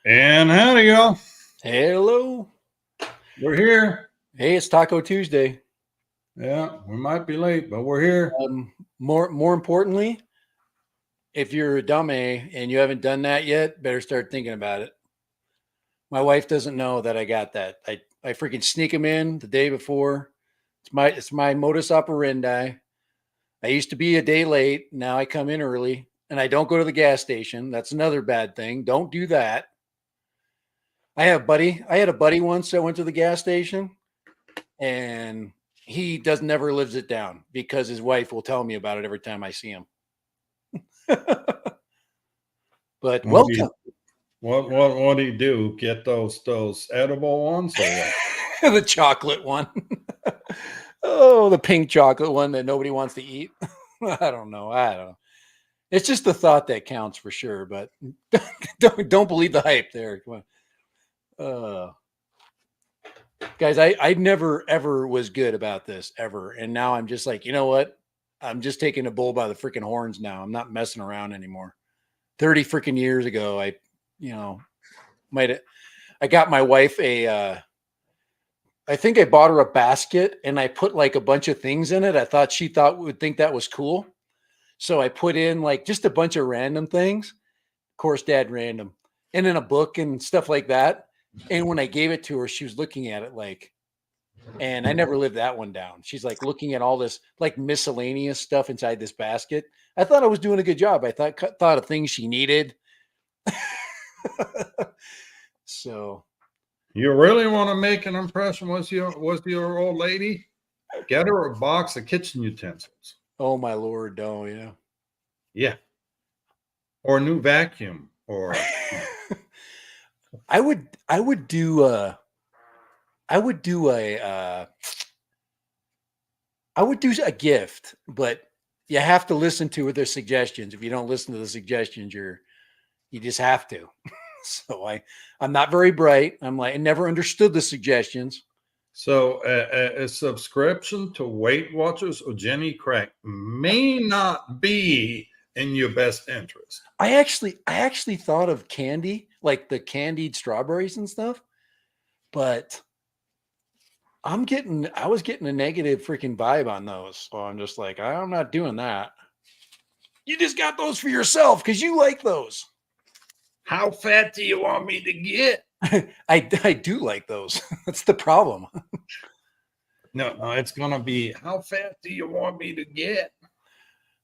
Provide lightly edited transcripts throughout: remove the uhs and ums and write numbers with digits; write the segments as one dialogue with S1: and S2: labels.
S1: And howdy, y'all.
S2: Hello.
S1: We're here.
S2: Hey, it's Taco Tuesday.
S1: Yeah, we might be late, but we're here.
S2: More importantly, if you're a dumb and you haven't done that yet, better start thinking about it. My wife doesn't know that I got that. I freaking sneak them in the day before. It's my modus operandi. I used to be a day late. Now I come in early and I don't go to the gas station. That's another bad thing. Don't do that. I had a buddy once that went to the gas station and he never lives it down because his wife will tell me about it every time I see him. But welcome.
S1: What do you do? Get those edible ones or what?
S2: The chocolate one. Oh, the pink chocolate one that nobody wants to eat. I don't know. It's just the thought that counts for sure, but don't believe the hype there. Come on. Guys, I never ever was good about this ever. And now I'm just like, you know what? I'm just taking the bull by the freaking horns now. I'm not messing around anymore. 30 freaking years ago, I got my wife I think I bought her a basket and I put like a bunch of things in it. I thought she would think that was cool. So I put in like just a bunch of random things. Of course, dad random. And in a book and stuff like that. And when I gave it to her, she was looking at it like, and I never lived that one down. She's like looking at all this like miscellaneous stuff inside this basket. I thought I was doing a good job. I thought of things she needed. So
S1: you really want to make an impression with your old lady? Get her a box of kitchen utensils.
S2: Oh my Lord, no, yeah.
S1: Yeah. Or a new vacuum or
S2: I would do a gift, but you have to listen to their suggestions. If you don't listen to the suggestions, you just have to. So I'm not very bright. I never understood the suggestions.
S1: So a subscription to Weight Watchers or Jenny Crack may not be in your best interest.
S2: I actually thought of candy, like the candied strawberries and stuff, but I was getting a negative freaking vibe on those. So I'm just like, I'm not doing that. You just got those for yourself because you like those.
S1: How fat do you want me to get?
S2: I do like those. That's the problem.
S1: No, it's going to be, how fat do you want me to get?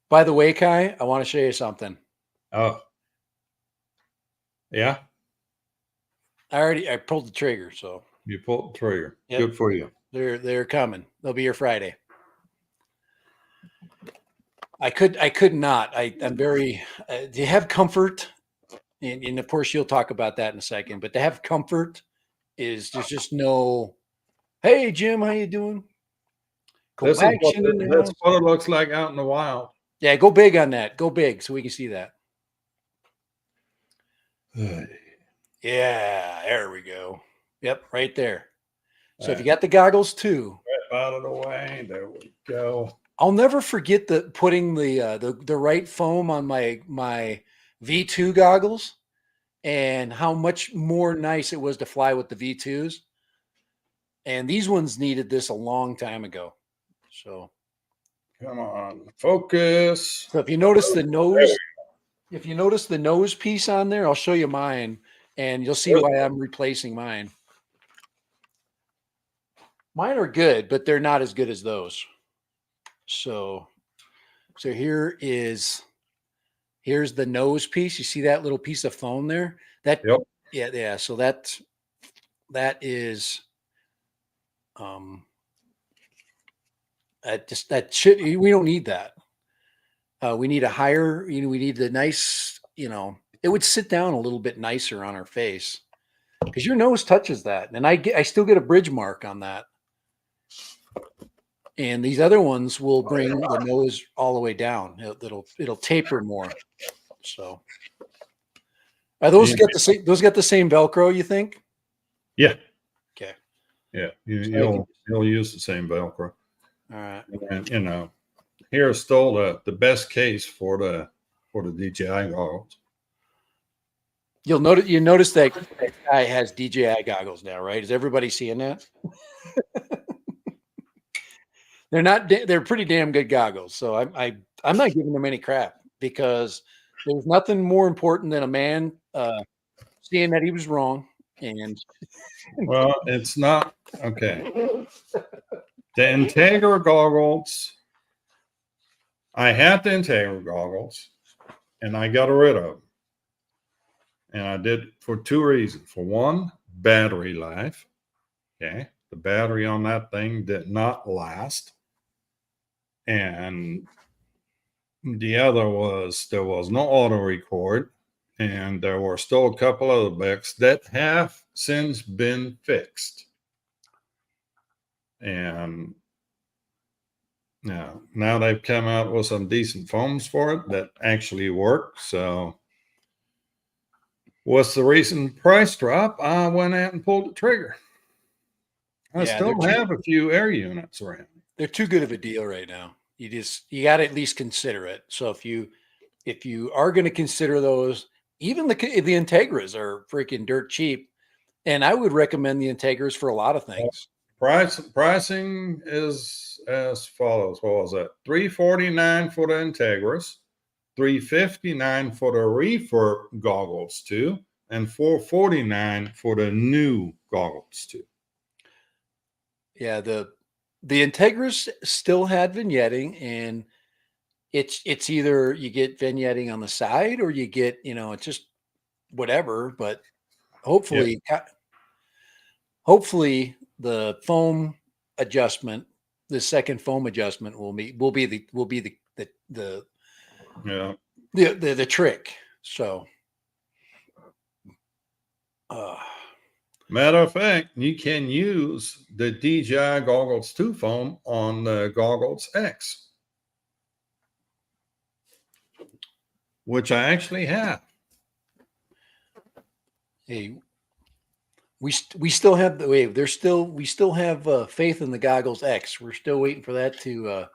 S2: By the way, Kai, I want to show you something.
S1: Oh. Yeah?
S2: I pulled the trigger, so.
S1: You pulled the trigger. Yep. Good for you.
S2: They're coming. They'll be here Friday. I could not. I'm very, to have comfort, and of course you'll talk about that in a second, but to have comfort there's just no, hey Jim, how you doing?
S1: That's what it looks like out in the wild.
S2: Yeah, go big on that. Go big so we can see that. Yeah, there we go. Yep, right there. So if you got the goggles too.
S1: Out of the way. There we go.
S2: I'll never forget putting the right foam on my V2 goggles and how much more nice it was to fly with the V2s. And these ones needed this a long time ago. So
S1: come on, focus.
S2: So if you notice the nose piece on there, I'll show you mine and you'll see why I'm replacing mine. Mine are good, but they're not as good as those. So here's the nose piece. You see that little piece of foam there? Yeah. So that is we don't need that. We need a higher, we need the nice, it would sit down a little bit nicer on our face because your nose touches that. And I still get a bridge mark on that. And these other ones will bring the nose all the way down. It'll taper more. So are those got the same Velcro, you think?
S1: Yeah.
S2: Okay.
S1: Yeah. You'll use the same Velcro.
S2: All right.
S1: And here's still the best case for the DJI goggles.
S2: You notice that guy has DJI goggles now, right? Is everybody seeing that? They're pretty damn good goggles. So I'm not giving them any crap because there's nothing more important than a man seeing that he was wrong. And
S1: Well, it's not okay. The Integra goggles, I had the Integra goggles and I got rid of them. And I did for two reasons. For one, battery life. Okay. The battery on that thing did not last. And the other was there was no auto record. And there were still a couple other bugs that have since been fixed. And now they've come out with some decent foams for it that actually work. So what's the recent price drop? I went out and pulled the trigger. I still have a few air units around.
S2: They're too good of a deal right now. You got to at least consider it. So if you are going to consider those, even the Integras are freaking dirt cheap, and I would recommend the Integras for a lot of things.
S1: Pricing is as follows. What was that? $349 for the Integras, $359 for the refurb goggles too, and $449 for the new goggles too.
S2: Yeah, the Integras still had vignetting, and it's either you get vignetting on the side or you get, it's just whatever. But hopefully the foam adjustment, the second foam adjustment will be the trick. So
S1: matter of fact, you can use the DJI Goggles 2 foam on the Goggles X, which I actually have.
S2: Hey, we still have we still have faith in the Goggles X. We're still waiting for that to.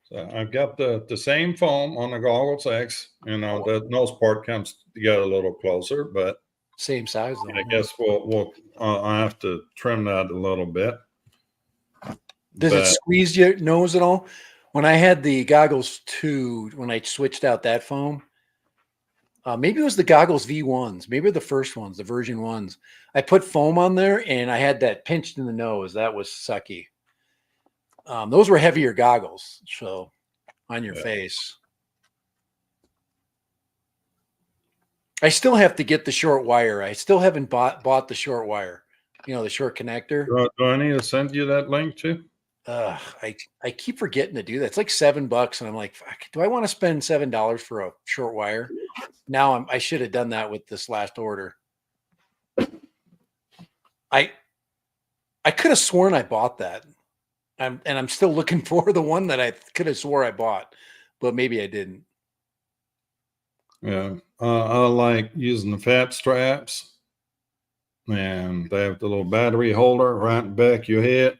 S1: So I've got the same foam on the Goggles X. The nose part comes together a little closer, but
S2: same size though.
S1: I guess I have to trim that a little bit.
S2: Does it squeeze your nose at all? When I had the Goggles 2, when I switched out that foam, maybe it was the Goggles V1s, maybe the first ones, the version ones. I put foam on there and I had that pinched in the nose. That was sucky. Those were heavier goggles, so on your face. I still have to get the short wire. I still haven't bought the short wire, the short connector.
S1: Do I need to send you that link too?
S2: I keep forgetting to do that. It's like $7, and I'm like, fuck, do I want to spend $7 for a short wire? Now I should have done that with this last order. I could have sworn I bought that. I'm still looking for the one that I could have swore I bought, but maybe I didn't.
S1: Yeah, I like using the fat straps, and they have the little battery holder right in the back of your head.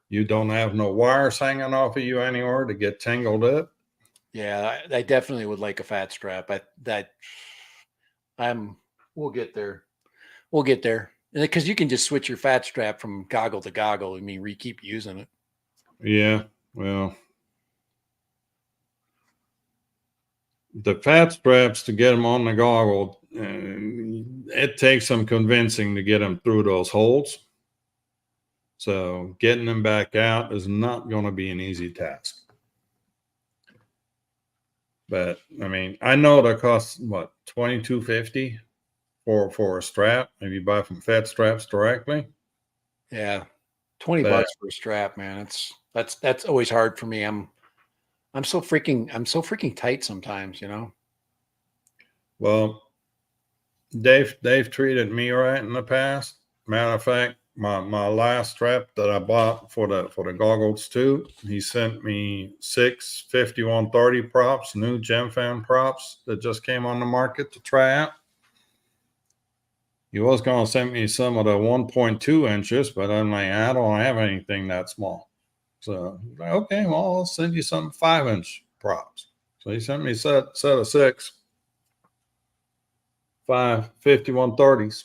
S1: You don't have no wires hanging off of you anywhere to get tangled up.
S2: Yeah, I definitely would like a fat strap. We'll get there. We'll get there. Because you can just switch your fat strap from goggle to goggle. I mean, we keep using it.
S1: Yeah, well, the fat straps to get them on the goggle, it takes some convincing to get them through those holes. So getting them back out is not going to be an easy task. But I mean, I know that costs what, $22.50 for a strap if you buy from Fat Straps directly.
S2: Yeah, $20 for a strap, man. That's always hard for me. I'm so freaking tight sometimes,
S1: Well, they've treated me right in the past. Matter of fact, my last strap that I bought for the goggles too, he sent me 6 5130 props, new GemFan props that just came on the market to try out. He was going to send me some of the 1.2 inches, but I'm like, I don't have anything that small. So, okay, well, I'll send you some 5-inch props. So he sent me a set of 6. 5130s.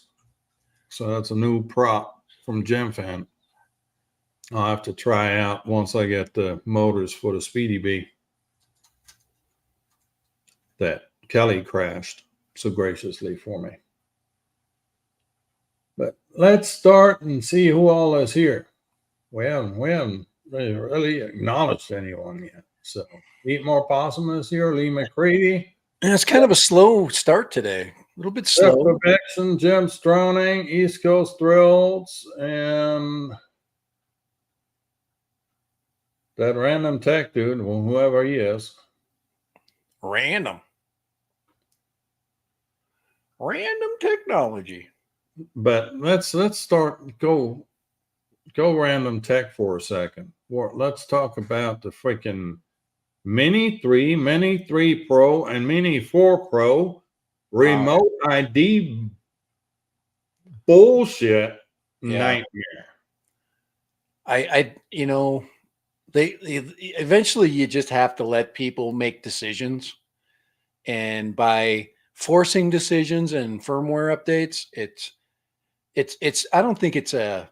S1: So that's a new prop from Gem Fan. I'll have to try out once I get the motors for the Speedy Bee that Kelly crashed so graciously for me. But let's start and see who all is here. We haven't really acknowledged anyone yet. So Eat More Possum is here, Lee McCready.
S2: And it's kind of a slow start today. A little bit slow.
S1: Vixen, Jim Stroning, East Coast Thrills, and that random tech dude, well, whoever he is.
S2: Random technology.
S1: But let's start go random tech for a second. Let's talk about the freaking Mini 3, Mini 3 Pro, and Mini 4 Pro remote ID bullshit nightmare.
S2: They eventually you just have to let people make decisions, and by forcing decisions and firmware updates, I don't think it's I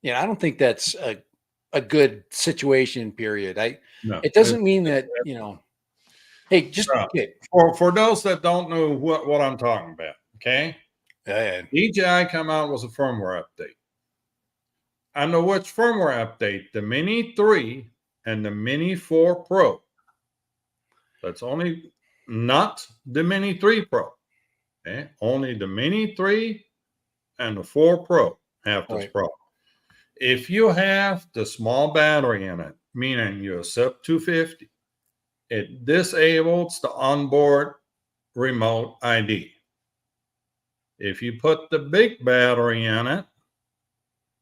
S2: don't think that's a good situation, period. It doesn't mean that, hey, just okay.
S1: For those that don't know what I'm talking about, okay? DJI come out with a firmware update. I know which firmware update, the Mini 3 and the Mini 4 Pro. That's only not the Mini 3 Pro. Okay? Only the Mini 3 and the 4 Pro have this problem. If you have the small battery in it, meaning your SIP 250, it disables the onboard remote ID. If you put the big battery in it,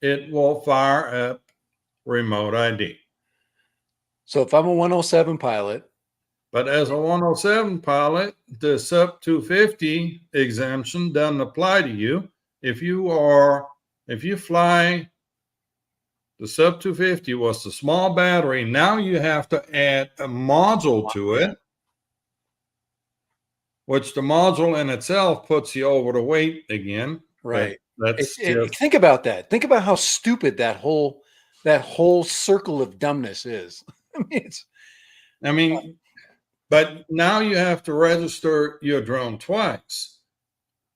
S1: it will fire up remote ID.
S2: So if I'm a 107 pilot.
S1: But as a 107 pilot, the SIP 250 exemption doesn't apply to you. If you fly the SIP 250 was the small battery, now you have to add a module to it, which the module in itself puts you over the weight again.
S2: Right. Think about that. Think about how stupid that whole circle of dumbness is.
S1: But now you have to register your drone twice.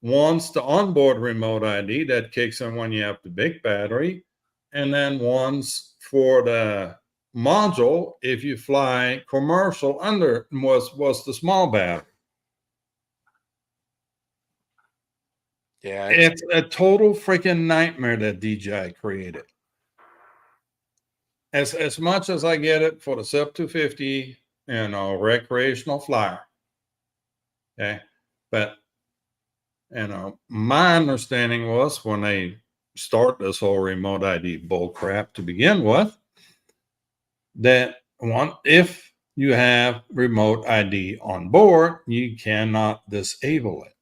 S1: Once the onboard remote ID that kicks in when you have the big battery, and then once for the module if you fly commercial was the small battery.
S2: Yeah,
S1: it's a total freaking nightmare that DJI created. As much as I get it for the SIP 250, recreational flyer. Okay, but my understanding was when they start this whole remote ID bull crap to begin with, that if you have remote ID on board, you cannot disable it.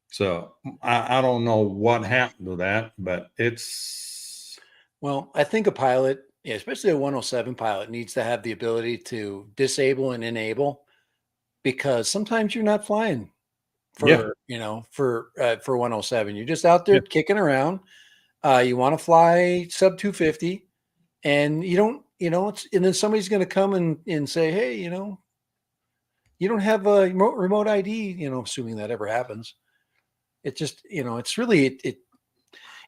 S1: So I don't know what happened to that, but
S2: I think a pilot, especially a 107 pilot, needs to have the ability to disable and enable, because sometimes you're not flying for 107. You're just out there kicking around. You want to fly sub 250, and you don't, and then somebody's going to come and say, hey, you don't have a remote ID, assuming that ever happens. It just, it's really,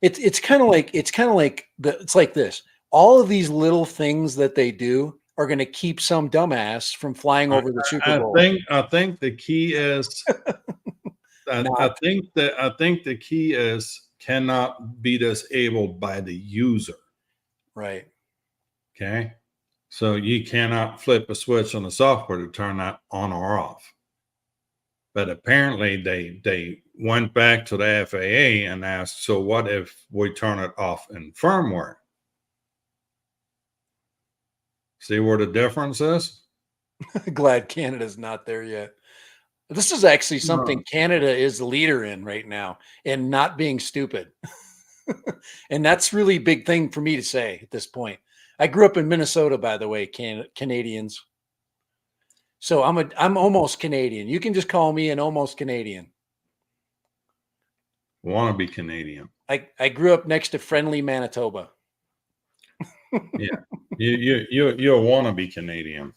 S2: it's kind of like it's like this. All of these little things that they do are going to keep some dumbass from flying over the Super Bowl.
S1: I think the key is I think the key is cannot be disabled by the user.
S2: Right.
S1: Okay. So you cannot flip a switch on the software to turn that on or off. But apparently they went back to the FAA and asked, so what if we turn it off in firmware? See where the difference is?
S2: Glad Canada's not there yet. This is actually something Canada is the leader in right now, and not being stupid. And that's really a big thing for me to say at this point. I grew up in Minnesota, by the way, Canadians. So I'm almost Canadian. You can just call me an almost Canadian.
S1: Want to be Canadian.
S2: I grew up next to friendly Manitoba.
S1: Yeah. You'll want to be Canadian.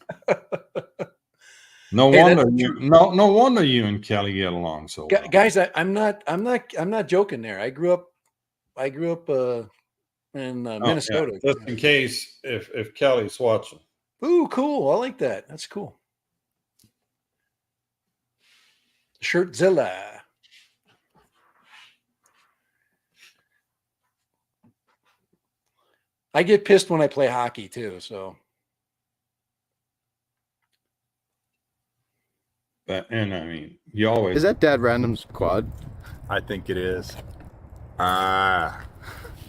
S1: No
S2: Hey,
S1: wonder
S2: that's
S1: you
S2: true.
S1: no wonder you and Kelly get along so well.
S2: Guys, I'm not joking there. I grew up in
S1: Oh, yeah.
S2: Minnesota.
S1: Just in case if Kelly's watching.
S2: Ooh, cool. I like that. That's cool. Shirtzilla. I get pissed when I play hockey too. So
S1: And I mean, you always
S3: Is that Dad Random's quad?
S4: I think it is. Ah,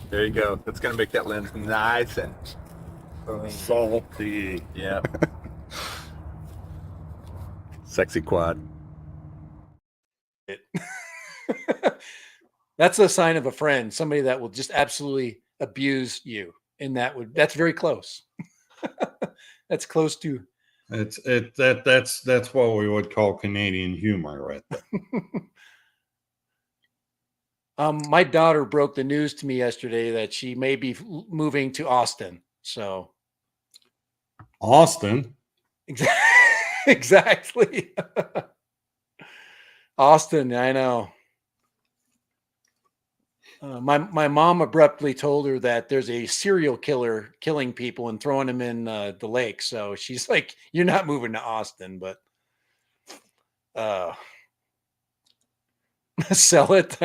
S4: there you go. That's gonna make that lens nice and
S1: salty.
S4: yeah. Sexy quad.
S2: that's a sign of a friend, somebody that will just absolutely abuse you. And that's very close. That's close to
S1: That's what we would call Canadian humor right there.
S2: My daughter broke the news to me yesterday that she may be moving to Austin. So
S1: Austin.
S2: exactly. Austin, I know. My mom abruptly told her that there's a serial killer killing people and throwing them in the lake. So she's like, "You're not moving to Austin, but sell it."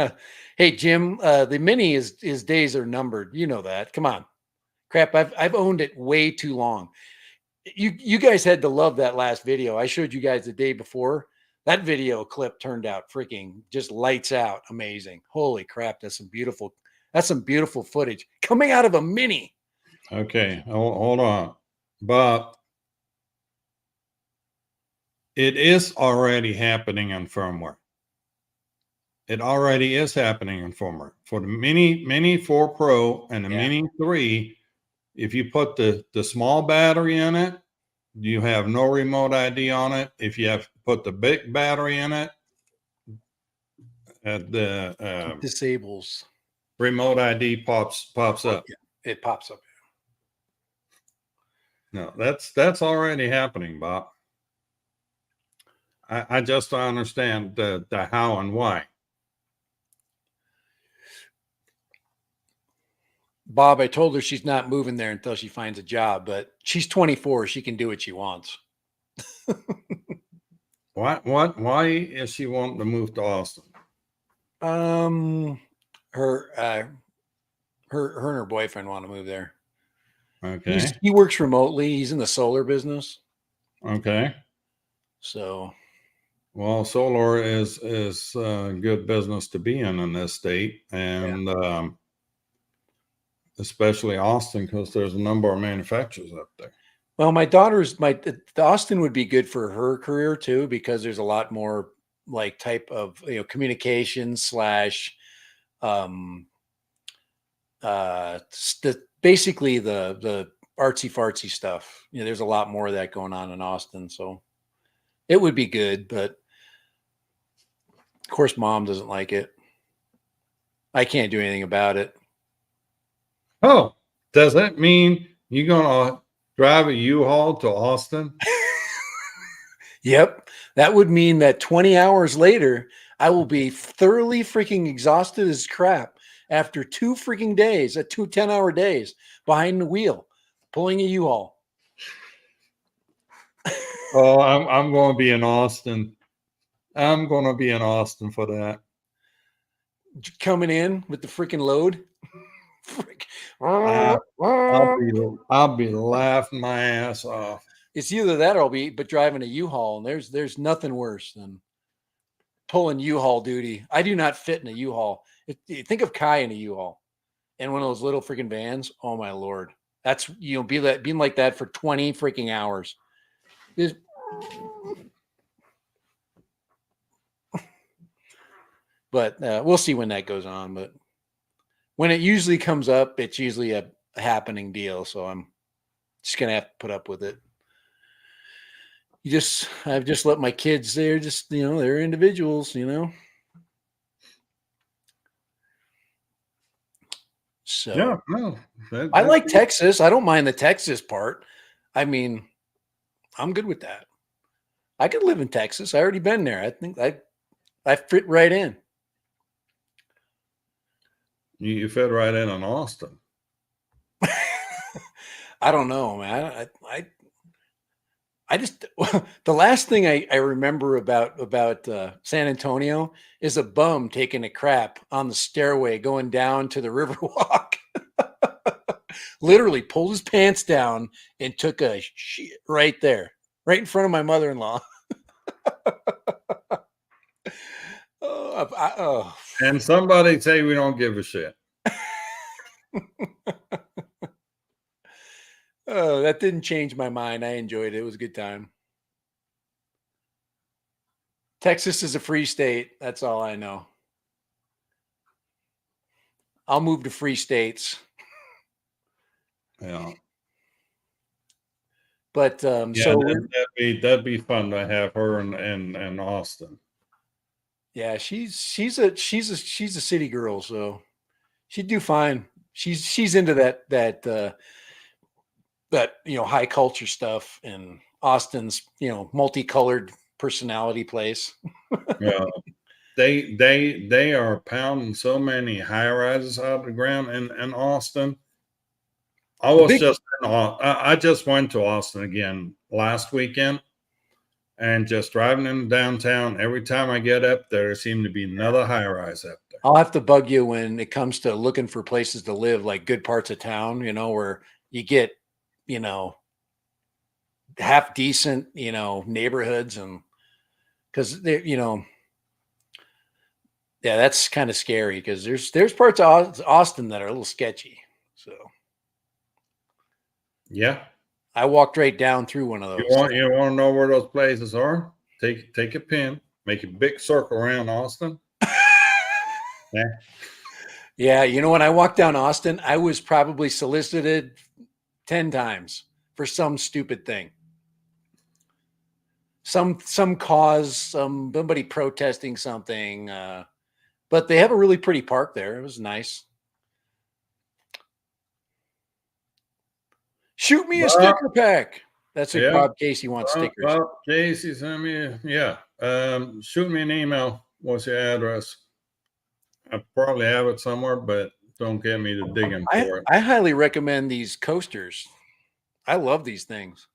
S2: Hey Jim, the Mini is his days are numbered. You know that. Come on, crap. I've owned it way too long. You guys had to love that last video I showed you guys the day before. That video clip turned out freaking just lights out. Amazing. Holy crap. That's some beautiful footage coming out of a Mini.
S1: Okay, hold on. But it is already happening in firmware. It already is happening in firmware. For the Mini 4 Pro and the Mini 3, if you put the small battery in it, you have no remote ID on it. If you have put the big battery in it, the
S2: Disables.
S1: remote ID pops up.
S2: Yeah, it pops up.
S1: No, that's already happening, Bob. I just don't understand the how and why.
S2: Bob, I told her she's not moving there until she finds a job, but she's 24. She can do what she wants.
S1: Why is she wanting to move to Austin?
S2: Her and her boyfriend want to move there.
S1: Okay.
S2: He works remotely. He's in the solar business.
S1: Okay.
S2: So,
S1: well, solar is good business to be in this state, and especially Austin, because there's a number of manufacturers up there.
S2: well, the Austin would be good for her career too, because there's a lot more like type of communication slash basically the artsy fartsy stuff. There's a lot more of that going on in Austin, so it would be good. But of course, Mom doesn't like it. I can't do anything about it.
S1: Oh, does that mean you're gonna drive a U-Haul to Austin?
S2: Yep, that would mean that 20 hours later, I will be thoroughly freaking exhausted as crap after 2 freaking days, 2 10-hour days behind the wheel, pulling a U-Haul.
S1: Oh, I'm going to be in Austin. I'm going to be in Austin for that.
S2: Coming in with the freaking load.
S1: I'll be laughing my ass off.
S2: It's either that or I'll be driving a U-Haul, and there's nothing worse than pulling U-Haul duty. I do not fit in a U-Haul. Think of Kai in a U-Haul and one of those little freaking vans. Oh my Lord. That's, being like that for 20 freaking hours. But we'll see when that goes on. But when it usually comes up, it's usually a happening deal. So I'm just going to have to put up with it. I've just let my kids, they're just, they're individuals, So
S1: Yeah, no,
S2: I
S1: that's
S2: like Texas. I don't mind the Texas part. I mean, I'm good with that. I could live in Texas. I already been there. I think I fit right in.
S1: you fit right in Austin.
S2: I don't know, man. I just the last thing I remember about San Antonio is a bum taking a crap on the stairway going down to the Riverwalk. Literally pulled his pants down and took a shit right there, right in front of my mother-in-law. Oh,
S1: And somebody say we don't give a shit.
S2: oh, that didn't change my mind. I enjoyed it. It was a good time. Texas is a free state. That's all I know. I'll move to free states.
S1: Yeah.
S2: But
S1: Yeah,
S2: so
S1: that'd be fun to have her in Austin.
S2: yeah, she's a city girl, so she'd do fine. She's into that high culture stuff, and Austin's multicolored personality place.
S1: Yeah. They are pounding so many high rises out of the ground in Austin. I just went to Austin again last weekend, and just driving in downtown. Every time I get up there seems to be another high rise up there.
S2: I'll have to bug you when it comes to looking for places to live, like good parts of town, where you get, half decent, neighborhoods, and because they, yeah, that's kind of scary because there's parts of Austin that are a little sketchy. So
S1: Yeah.
S2: I walked right down through one of those.
S1: You want to know where those places are? Take a pin, make a big circle around Austin. Yeah.
S2: Yeah, when I walked down Austin, I was probably solicited 10 times for some stupid thing. Some cause, somebody protesting something. But they have a really pretty park there. It was nice. Shoot me a sticker pack. That's what Bob Casey wants stickers.
S1: Bob Casey, send me, shoot me an email. What's your address? I probably have it somewhere, but don't get me to digging for it.
S2: I highly recommend these coasters. I love these things.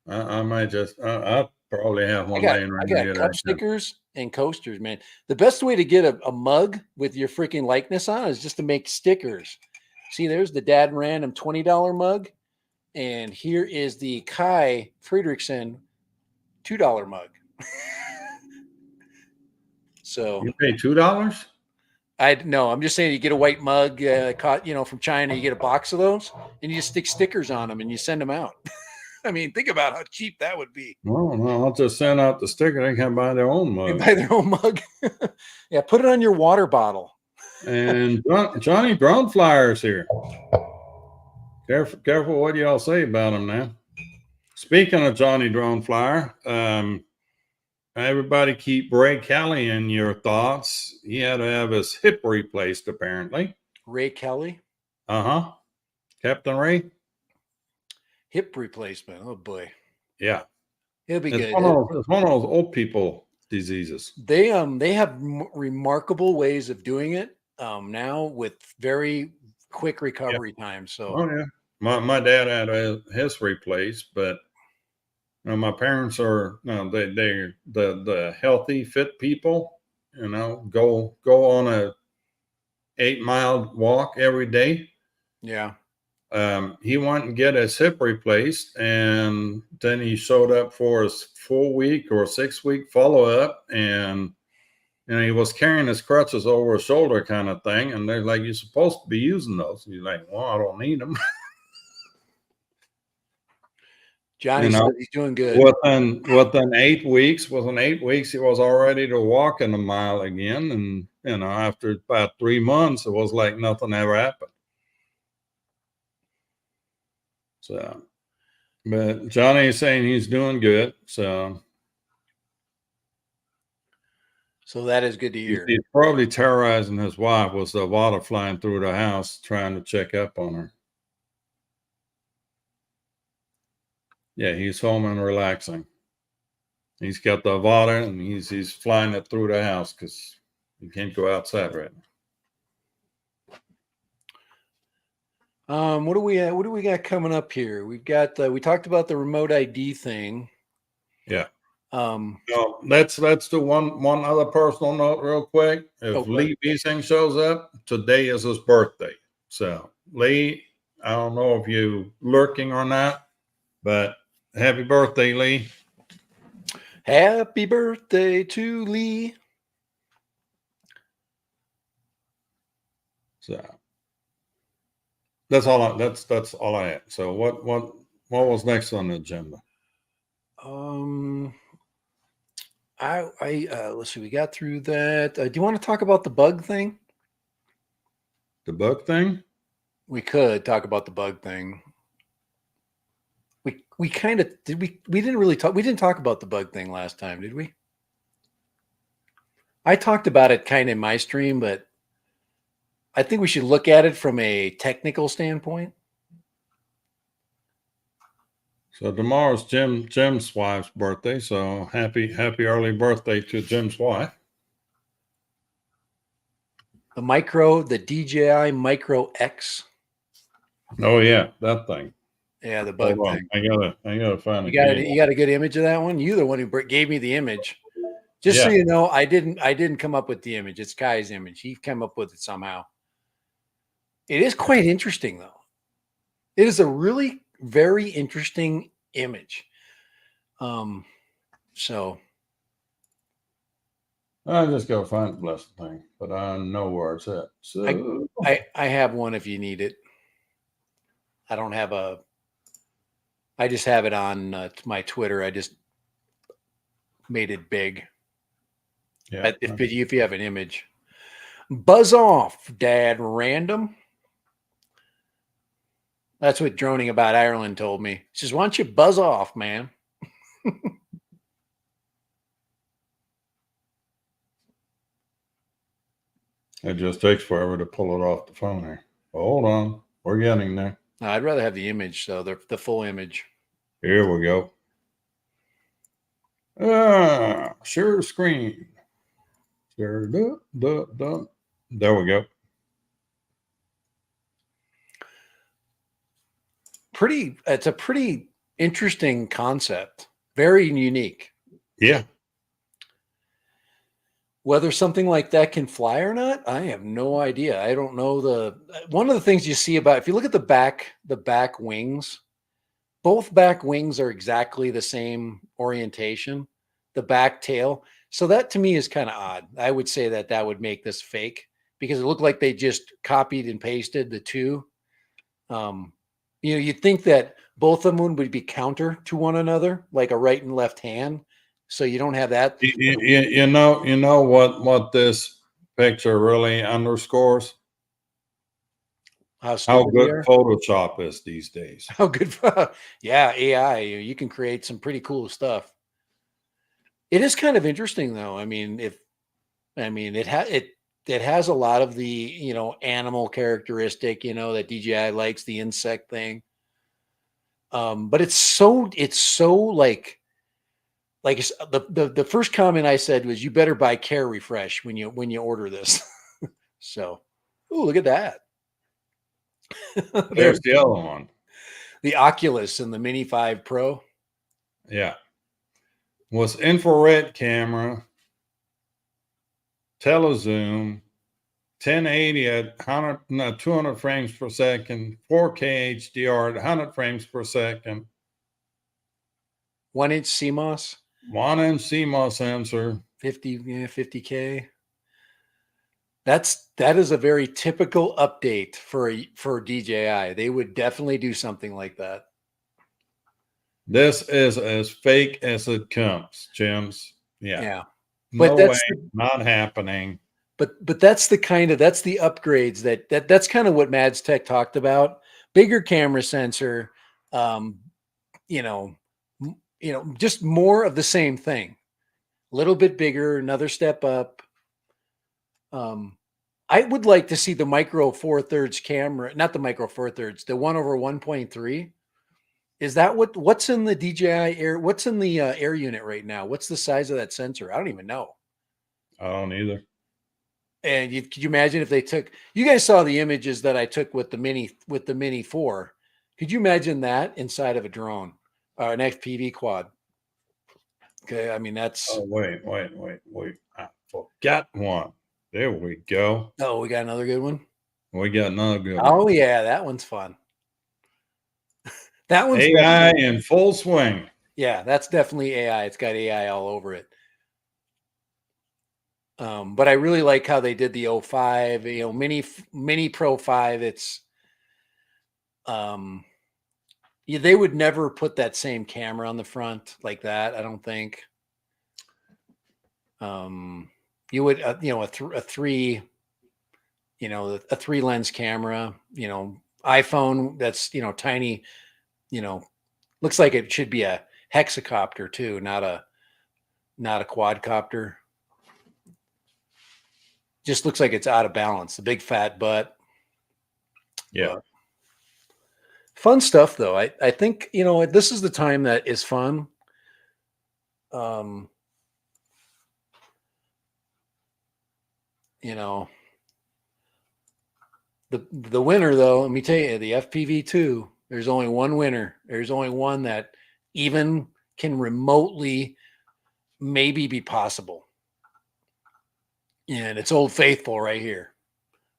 S1: I might just, I probably have one laying right here.
S2: I got cup stickers and coasters, man. The best way to get a mug with your freaking likeness on is just to make stickers. See, there's the Dad Random $20 mug. And here is the Kai Friedrichsen $2 mug. So
S1: you pay $2?
S2: No, I'm just saying you get a white mug, from China, you get a box of those and you just stick stickers on them and you send them out. I mean, think about how cheap that would be.
S1: No, I'll just send out the sticker. They can buy their own mug.
S2: They buy their own mug. Yeah, put it on your water bottle.
S1: And Johnny Drone Flyer's here. Careful what y'all say about him now. Speaking of Johnny Drone Flyer, everybody keep Ray Kelly in your thoughts. He had to have his hip replaced, apparently.
S2: Ray Kelly?
S1: Uh-huh. Captain Ray?
S2: Hip replacement. Oh, boy.
S1: Yeah.
S2: It'll be good.
S1: It's one of those old people diseases.
S2: They have remarkable ways of doing it now with very quick recovery time. So
S1: yeah. My dad had his replaced, but my parents are they're the healthy, fit people. Go on a 8-mile walk every day.
S2: Yeah.
S1: He went and get his hip replaced, and then he showed up for his 4-week or 6-week follow-up, and he was carrying his crutches over his shoulder kind of thing, and they're like, you're supposed to be using those. He's like, well, I don't need them.
S2: Johnny said he's doing good.
S1: Within 8 weeks, he was all ready to walk in a mile again, and after about 3 months, it was like nothing ever happened. So But Johnny is saying he's doing good. So
S2: that is good to hear.
S1: he's probably terrorizing his wife with the water flying through the house, trying to check up on her. Yeah, he's home and relaxing. He's got the water and he's flying it through the house because you can't go outside right now.
S2: What do we got coming up here? We've got we talked about the remote ID thing.
S1: Yeah.
S2: No,
S1: let's do one other personal note real quick. If
S2: okay.
S1: Lee Beasing shows up, today is his birthday. So Lee, I don't know if you lurking or not, but happy birthday, Lee.
S2: Happy birthday to Lee.
S1: So that's all that's all I had. So what was next on the agenda?
S2: Let's see, we got through that. Do you want to talk about the bug thing?
S1: The bug thing?
S2: We could talk about the bug thing. We kind of did. We didn't really talk. We didn't talk about the bug thing last time, did we? I talked about it kind of in my stream, but I think we should look at it from a technical standpoint.
S1: So tomorrow's Jim's wife's birthday. So happy early birthday to Jim's wife.
S2: The DJI Micro X.
S1: Oh yeah, that thing.
S2: Yeah, the bug thing.
S1: I gotta find it.
S2: You got a good image of that one? You're the one who gave me the image. Just so you know, I didn't come up with the image. It's Kai's image. He came up with it somehow. It is quite interesting, though. It is a really very interesting image. So
S1: I just gotta find the blessed thing, but I know where it's at. So
S2: I have one if you need it. I don't have a. I just have it on my Twitter. I just made it big.
S1: Yeah.
S2: If you have an image, buzz off, Dad. Random. That's what Droning About Ireland told me. He says, "Why don't you buzz off, man?"
S1: It just takes forever to pull it off the phone here. Hold on, we're getting there.
S2: No, I'd rather have the image, so the full image.
S1: Here we go. Share screen. Share the. There we go.
S2: It's a pretty interesting concept. Very unique.
S1: Yeah.
S2: Whether something like that can fly or not, I have no idea. I don't know one of the things you see about, if you look at the back wings, both back wings are exactly the same orientation, the back tail. So that to me is kind of odd. I would say that would make this fake because it looked like they just copied and pasted the two. You'd think that both of them would be counter to one another, like a right and left hand. So you don't have that.
S1: You know what this picture really underscores? How good Photoshop is these days.
S2: How good, yeah, AI. You can create some pretty cool stuff. It is kind of interesting, though. I mean, it has a lot of the animal characteristic, that DJI likes, the insect thing. But it's so like the first comment I said was, you better buy Care Refresh when you order this. So, look at that.
S1: There's the other one.
S2: The Oculus and the Mini 5 Pro.
S1: Yeah. Was infrared camera, telezoom, 1080 at 200 frames per second, 4K HDR at 100 frames per second.
S2: 1-inch CMOS.
S1: 1-inch CMOS sensor.
S2: 50K. That is a very typical update for DJI. They would definitely do something like that.
S1: This is as fake as it comes, James. Yeah.
S2: But
S1: no way, not happening.
S2: But that's the upgrades that's kind of what Mads Tech talked about. Bigger camera sensor, just more of the same thing. A little bit bigger, another step up. I would like to see the micro 4/3 camera, not the micro 4/3, the 1/1.3. Is that what's in the DJI Air? What's in the Air unit right now? What's the size of that sensor? I don't even know.
S1: I don't either.
S2: And could you imagine if they took? You guys saw the images that I took with the Mini 4. Could you imagine that inside of a drone, an FPV quad? Okay, I mean that's.
S1: Oh, wait. I forgot one. There we go.
S2: Oh, we got another good one.
S1: We got another good one.
S2: Oh yeah, that one's fun. That one's
S1: AI in full swing.
S2: Yeah, that's definitely AI. It's got AI all over it. But I really like how they did the 05, Mini Pro 5. It's they would never put that same camera on the front like that, I don't think. You would a 3 a 3 lens camera, iPhone that's tiny, looks like it should be a hexacopter too, not a quadcopter. Just looks like it's out of balance. The big fat butt.
S1: Yeah.
S2: Fun stuff though. I think, this is the time that is fun. The winner though, let me tell you, the FPV2, there's only one winner. There's only one that even can remotely maybe be possible. And it's Old Faithful right here.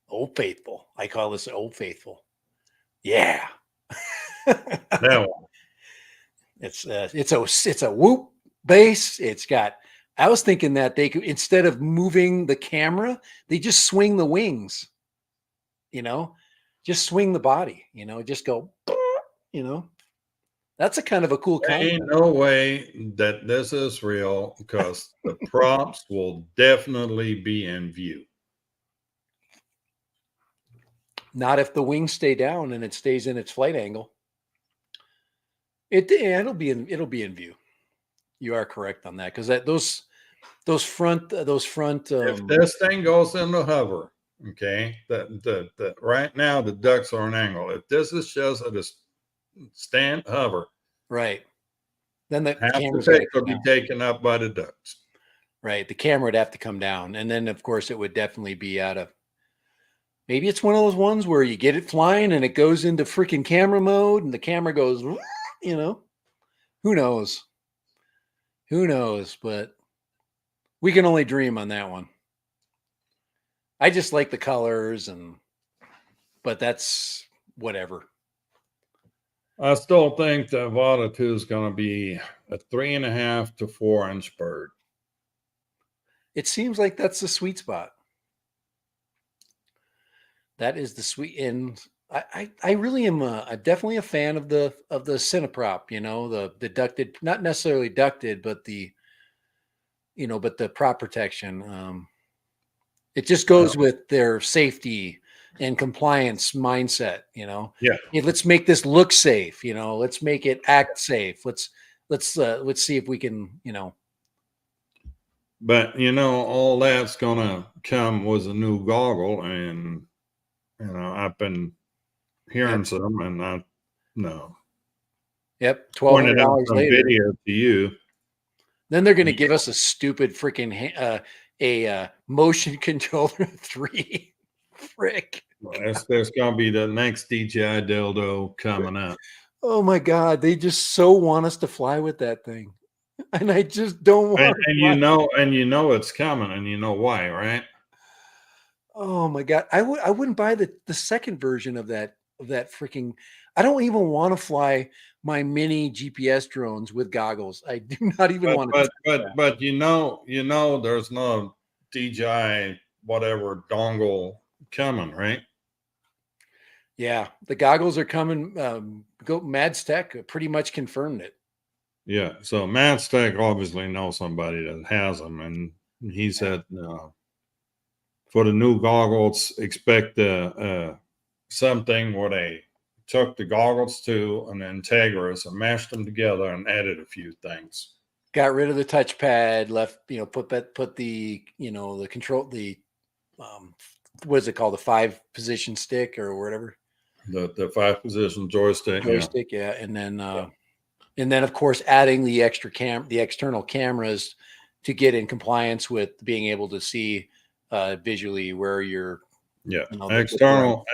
S2: Old Faithful. I call this Old Faithful. Yeah.
S1: That one.
S2: It's a whoop base. It's got. I was thinking that they could, instead of moving the camera, they just swing the wings. Just swing the body. Just go. That's a kind of a cool
S1: There
S2: concept.
S1: ain't no way that this is real because the props will definitely be in view.
S2: Not if the wings stay down and it stays in its flight angle. It'll be in view. You are correct on that because those front.
S1: If this thing goes into hover, okay, that right now the ducks are an angle. If this is just at a stand hover,
S2: right, then the
S1: half the
S2: camera's
S1: pic will be taken up by the ducks.
S2: Right, the camera would have to come down, and then of course it would definitely be out of. Maybe it's one of those ones where you get it flying and it goes into freaking camera mode, and the camera goes, who knows? Who knows? But we can only dream on that one. I just like the colors, but that's whatever.
S1: I still think the Avata 2 is going to be a 3.5 to 4 inch bird.
S2: It seems like that's the sweet spot. That is the sweet, and I really am definitely a fan of the Cineprop. The ducted, not necessarily ducted, but the prop protection. It just goes with their safety and compliance mindset.
S1: Yeah.
S2: Hey, let's make this look safe. Let's make it act safe. Let's see if we can.
S1: But all that's gonna come with a new goggle, and I've been hearing some, and I no.
S2: Yep,
S1: $1,200
S2: later.
S1: Video to you.
S2: Then they're going to give us a stupid freaking a motion controller 3. Frick.
S1: There's gonna be the next DJI dildo coming up.
S2: Oh my God! They just so want us to fly with that thing. And I just don't want
S1: and it's coming, and you know why, right?
S2: Oh my God. I wouldn't buy the second version of that freaking. I don't even want to fly my mini GPS drones with goggles. I do not even want to.
S1: But there's no DJI whatever dongle coming, right?
S2: Yeah, the goggles are coming. Mads Tech pretty much confirmed it.
S1: Yeah, so Mads Tech obviously knows somebody that has them, and he said for the new goggles, expect something with a took the goggles too and the Integras and mashed them together and added a few things.
S2: Got rid of the touchpad, left, put the, the control, what is it called? The 5-position stick or whatever.
S1: The 5-position joystick.
S2: Joystick, yeah. And then of course adding the external cameras to get in compliance with being able to see visually where you're.
S1: External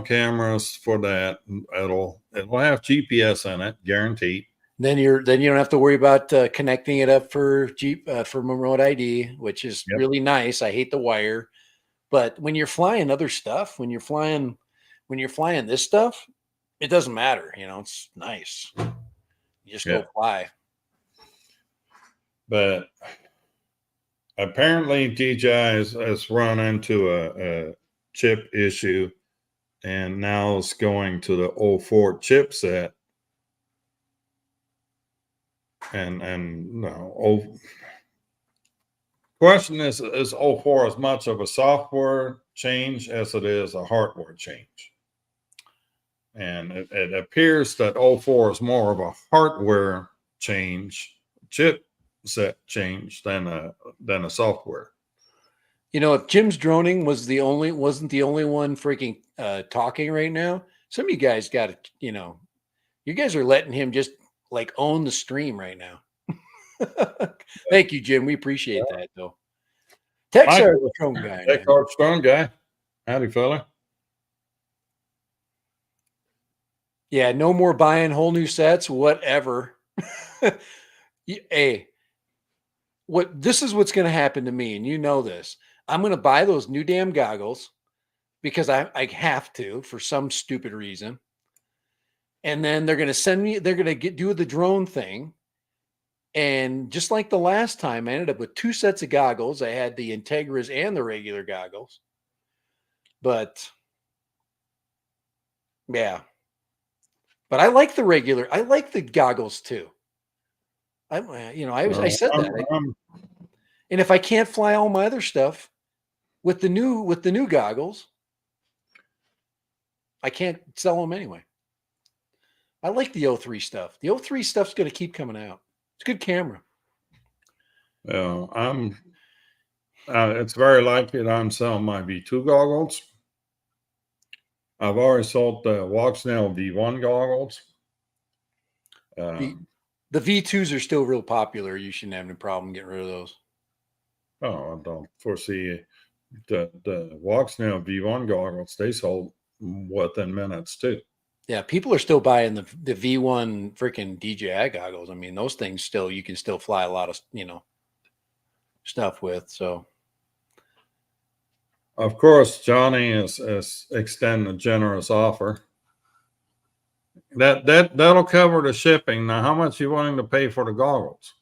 S1: cameras for that. It'll have GPS in it, guaranteed.
S2: Then you don't have to worry about connecting it up for remote ID, which is really nice. I hate the wire, but when you're flying other stuff, when you're flying this stuff, it doesn't matter. It's nice. You just go fly. But
S1: apparently DJI has run into a chip issue, and now it's going to the 04 chipset. And no, question is 04 as much of a software change as it is a hardware change? And it appears that 04 is more of a hardware change, chipset change than a software.
S2: If Jim's droning wasn't the only one freaking talking right now, some of you guys got to, you guys are letting him just like own the stream right now. Thank you, Jim. We appreciate that though. Texar
S1: Strong guy. Howdy, fella.
S2: Yeah, no more buying whole new sets, whatever. Hey, this is what's going to happen to me, and you know this. I'm going to buy those new damn goggles because I have to for some stupid reason. And then they're going to do the drone thing. And just like the last time, I ended up with 2 sets of goggles. I had the Integras and the regular goggles. But yeah. But I like the goggles too. I said that. And if I can't fly all my other stuff with the new goggles, I can't sell them anyway. I like the 03 stuff. The 03 stuff's going to keep coming out. It's a good camera.
S1: It's very likely that I'm selling my V2 goggles. I've already sold the Walksnail V1 goggles.
S2: The V2s are still real popular. You shouldn't have any problem getting rid of those.
S1: Oh, I don't foresee the Walksnail V1 goggles. They sold within minutes too.
S2: Yeah, people are still buying the V1 freaking DJI goggles. I mean, those things you can still fly a lot of, stuff with. So,
S1: of course, Johnny is extending a generous offer. That'll cover the shipping. Now, how much are you wanting to pay for the goggles?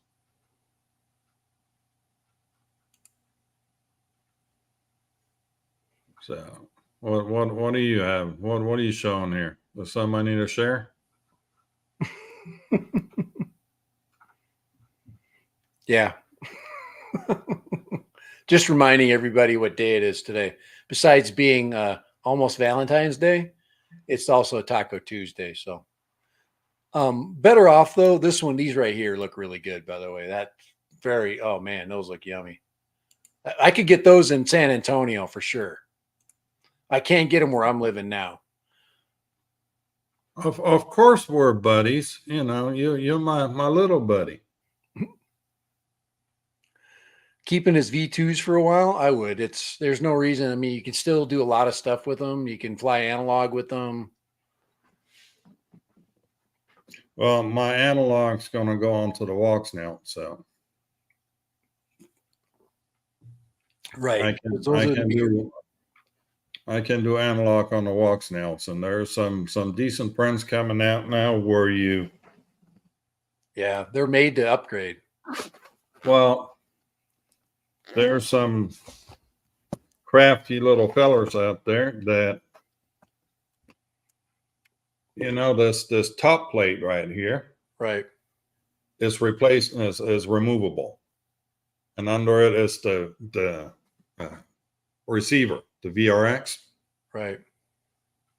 S1: So, what do you have? What are you showing here? Is something I need to share?
S2: Yeah. Just reminding everybody what day it is today. Besides being almost Valentine's Day, it's also Taco Tuesday. So better off though. These right here look really good, by the way. Oh man, those look yummy. I could get those in San Antonio for sure. I can't get them where I'm living now.
S1: Of course we're buddies. You're my little buddy.
S2: Keeping his V2s for a while, I would. There's no reason. I mean, you can still do a lot of stuff with them. You can fly analog with them.
S1: Well, my analog's going to go onto the Walksnail, so
S2: right.
S1: I can do analog on the Walksnails, and there's some decent prints coming out now where
S2: they're made to upgrade.
S1: Well, there's some crafty little fellers out there that, this top plate right here,
S2: right,
S1: is replaced is removable, and under it is the receiver, the VRX.
S2: Right.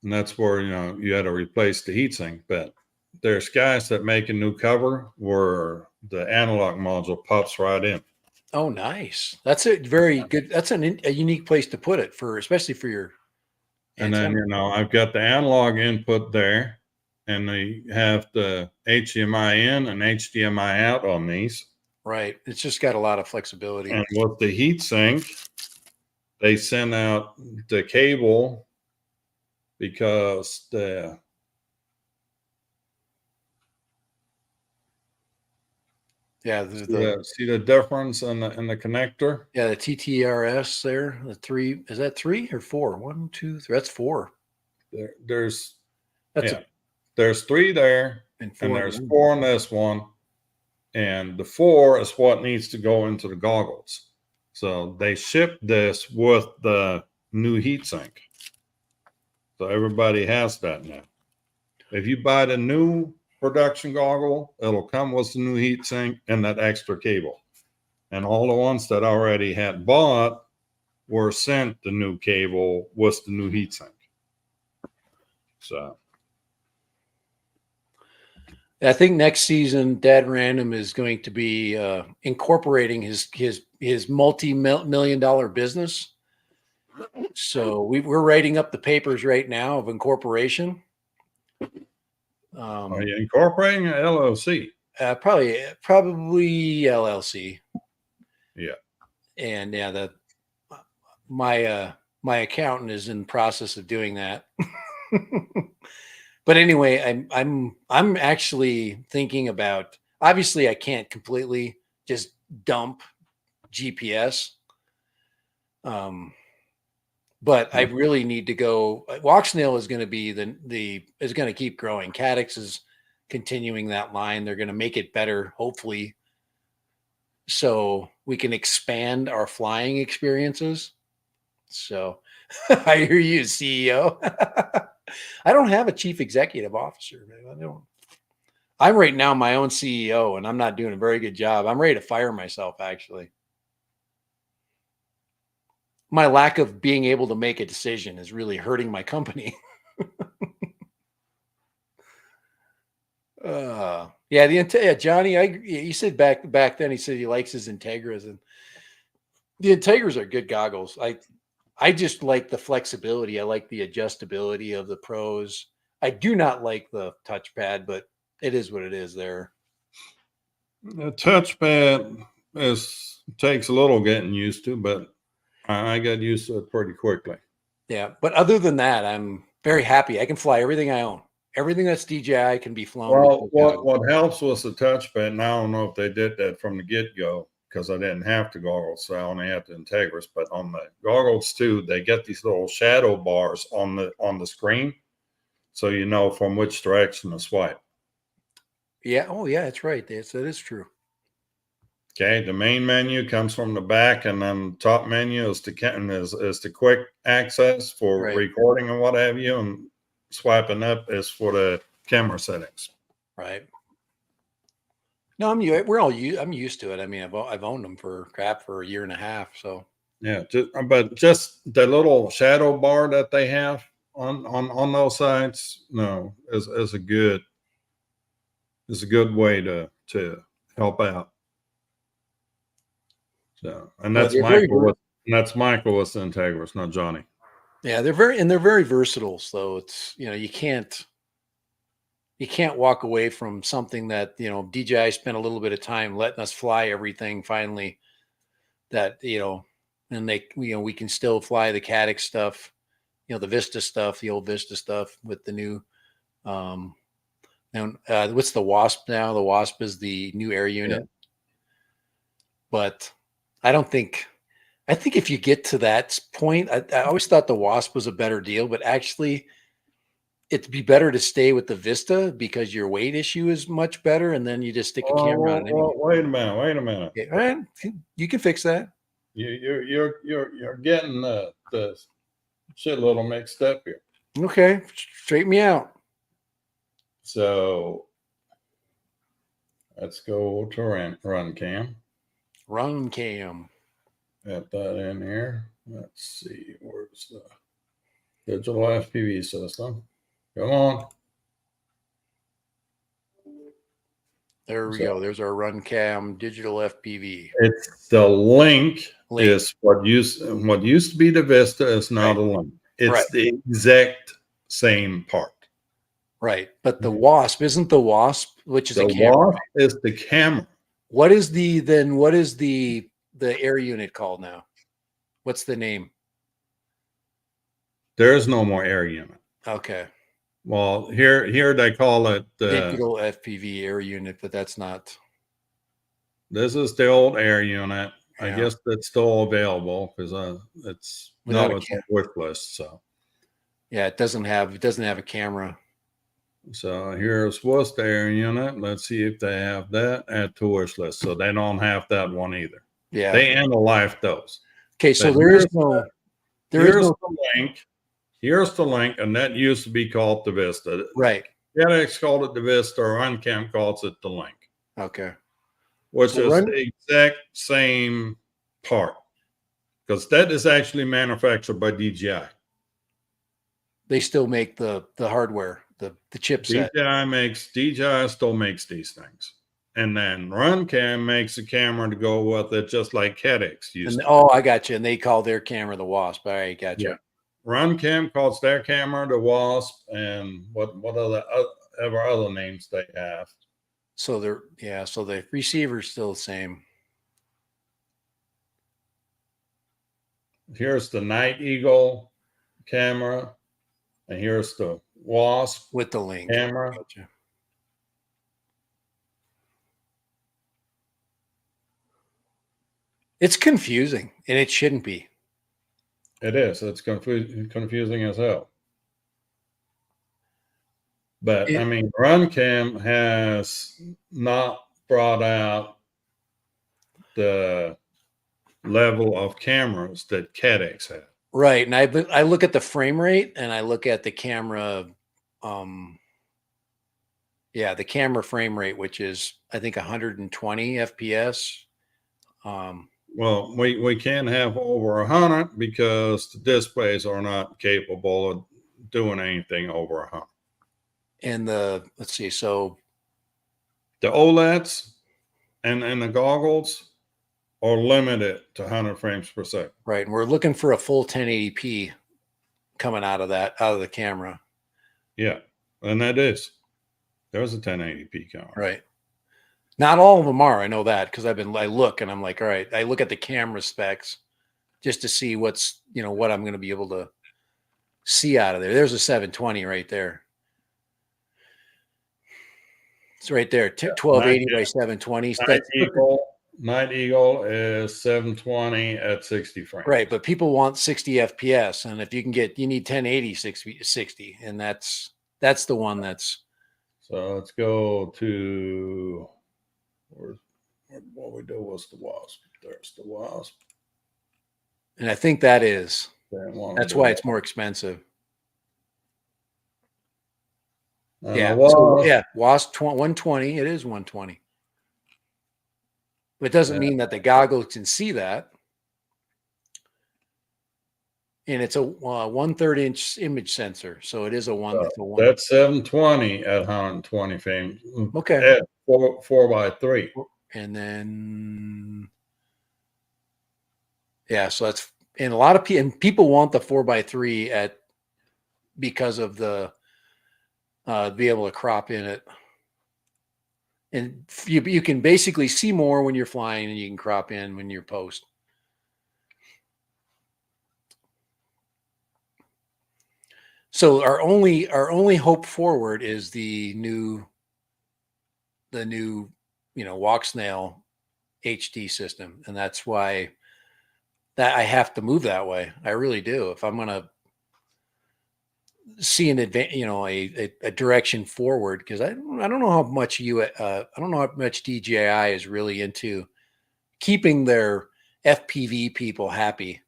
S1: and that's where you had to replace the heatsink. But there's guys that make a new cover where the analog module pops right in.
S2: Oh, nice. That's a very good. That's a unique place to put it especially for your
S1: And then
S2: antenna.
S1: I've got the analog input there, and they have the HDMI in and HDMI out on these.
S2: Right. It's just got a lot of flexibility.
S1: And with the heatsink, they send out the cable because
S2: Yeah.
S1: see the difference in the connector.
S2: The TTRS there. The 3 is that 3 or 4? 1, 2, 3. That's 4.
S1: There's
S2: That's
S1: there's 3 there,
S2: and
S1: and
S2: 4.
S1: there's 4 on this one, and the 4 is what needs to go into the goggles. So they ship this with the new heatsink. So everybody has that now. If you buy the new production goggle, it'll come with the new heatsink and that extra cable. And all the ones that already had bought were sent the new cable with the new heatsink. So
S2: I think next season, Dad Random is going to be incorporating his multi-million-dollar business. So we're writing up the papers right now of incorporation.
S1: are you incorporating an LLC?
S2: Probably LLC.
S1: Yeah.
S2: And my accountant is in the process of doing that. But anyway, I'm actually thinking about, obviously I can't completely just dump GPS. But I really need to go. Walksnail is going to be is going to keep growing. Caddx is continuing that line. They're going to make it better, hopefully, so we can expand our flying experiences. So I hear you, CEO. I don't have a chief executive officer. Man. I'm right now my own CEO, and I'm not doing a very good job. I'm ready to fire myself, actually. My lack of being able to make a decision is really hurting my company. Johnny, you said back then, he said he likes his Integras, and the Integras are good goggles. I just like the flexibility. I like the adjustability of the Pros. I do not like the touchpad, but it is what it is there.
S1: The touchpad takes a little getting used to, but I got used to it pretty quickly.
S2: Yeah, but other than that, I'm very happy. I can fly everything I own. Everything that's DJI can be flown.
S1: Well, what helps with the touchpad, and I don't know if they did that from the get-go because I didn't have the goggles, so I only had the Integras. But on the goggles too, they get these little shadow bars on the screen, so you know from which direction to swipe.
S2: Yeah. Oh, yeah. That's right. That is true.
S1: Okay. The main menu comes from the back, and then the top menu is the quick access for recording and what have you, and swiping up is for the camera settings.
S2: Right. No, I'm used to it. I mean, I've owned them for a year and a half. So
S1: yeah, just the little shadow bar that they have on those sides, is a good way to help out. So, and that's Michael. That's Michael with Integras, not Johnny.
S2: Yeah, they're very versatile. So it's you can't walk away from something that DJI spent a little bit of time letting us fly everything. Finally, that and we can still fly the Caddx stuff, the Vista stuff, the old Vista stuff with the new. And what's the Wasp now? The Wasp is the new air unit. Yeah. But I think if you get to that point, I always thought the Wasp was a better deal, but actually it'd be better to stay with the Vista because your weight issue is much better. And then you just stick a camera on it. Anyway.
S1: Wait a minute.
S2: Okay. All right. You can fix that.
S1: You're getting the shit a little mixed up here.
S2: Okay. Straighten me out.
S1: So let's go to run cam.
S2: Run cam.
S1: Got that in here. Let's see. Where's the... Digital FPV system. Come on.
S2: There we go. There's our run cam digital FPV.
S1: It's the link,
S2: Link.
S1: is what used to be the Vista is now
S2: Right.
S1: the link. It's
S2: Right.
S1: the exact same part.
S2: Right. But the Wasp isn't the Wasp, which is
S1: The
S2: a camera.
S1: Wasp is the camera.
S2: What is the air unit called now? What's the name?
S1: There is no more air unit.
S2: Okay.
S1: Well, here they call it
S2: Digital FPV air unit, but that's not.
S1: this is the old air unit. I
S2: Yeah.
S1: guess that's still available because it's
S2: Without
S1: no,
S2: a
S1: it's on wish list.
S2: Yeah, it doesn't have a camera.
S1: So here's what's the air unit. Let's see if they have that at to wish list. So they don't have that one either.
S2: Yeah.
S1: They end of life those.
S2: Okay, so
S1: But
S2: there is
S1: here's
S2: no
S1: the link. Here's the link, and that used to be called the Vista.
S2: right.
S1: FedEx called it the Vista, or Uncam calls it the link,
S2: Okay.
S1: which
S2: So
S1: is the exact same part, because that is actually manufactured by DJI.
S2: They still make the hardware, the chipset.
S1: DJI still makes these things, and then Runcam makes a camera to go with it, just like FedEx used to.
S2: Oh, I got you. And they call their camera the Wasp. All right, got you.
S1: Yeah. Runcam calls their camera the Wasp, and what other names they have.
S2: So so the receiver's still the same.
S1: Here's the Night Eagle camera, and here's the Wasp
S2: With the link.
S1: camera.
S2: Gotcha. It's confusing, and it shouldn't be.
S1: It is. It's confusing as hell. But I mean, Runcam has not brought out the level of cameras that FedEx had.
S2: Right, and I look at the frame rate, and I look at the camera, the camera frame rate, which is I think 120 FPS.
S1: Well, we can't have over 100 because the displays are not capable of doing anything over 100.
S2: And let's see, so
S1: the OLEDs and the goggles are limited to 100 frames per second.
S2: Right, and we're looking for a full 1080p coming out of the camera.
S1: Yeah, and there's a 1080p camera.
S2: Right. Not all of them are. I know that because I look and I'm like, all right, I look at the camera specs just to see what I'm going to be able to see out of there. There's a 720 right there. It's right there, 1280 by 720.
S1: Night Eagle is 720 at 60 frames.
S2: Right, but people want 60 FPS, and if you need 1080 60, and that's the one that's.
S1: So let's go to what we do was the Wasp. There's the Wasp,
S2: and I think that's why it's more expensive. Wasp 120. It is 120. But it doesn't mean that the goggles can see that. And it's a 1/3 inch image sensor, so it is a one.
S1: That's 720 at 120 frames.
S2: Okay.
S1: At 4x3.
S2: And then, so that's, and a lot of people want the 4x3 because of the be able to crop in it. And you can basically see more when you're flying, and you can crop in when you're post. So our only hope forward is the new walk snail HD system, and that's why that I have to move that way. I really do. If I'm going to see an a direction forward, because I don't know how much I don't know how much DJI is really into keeping their FPV people happy.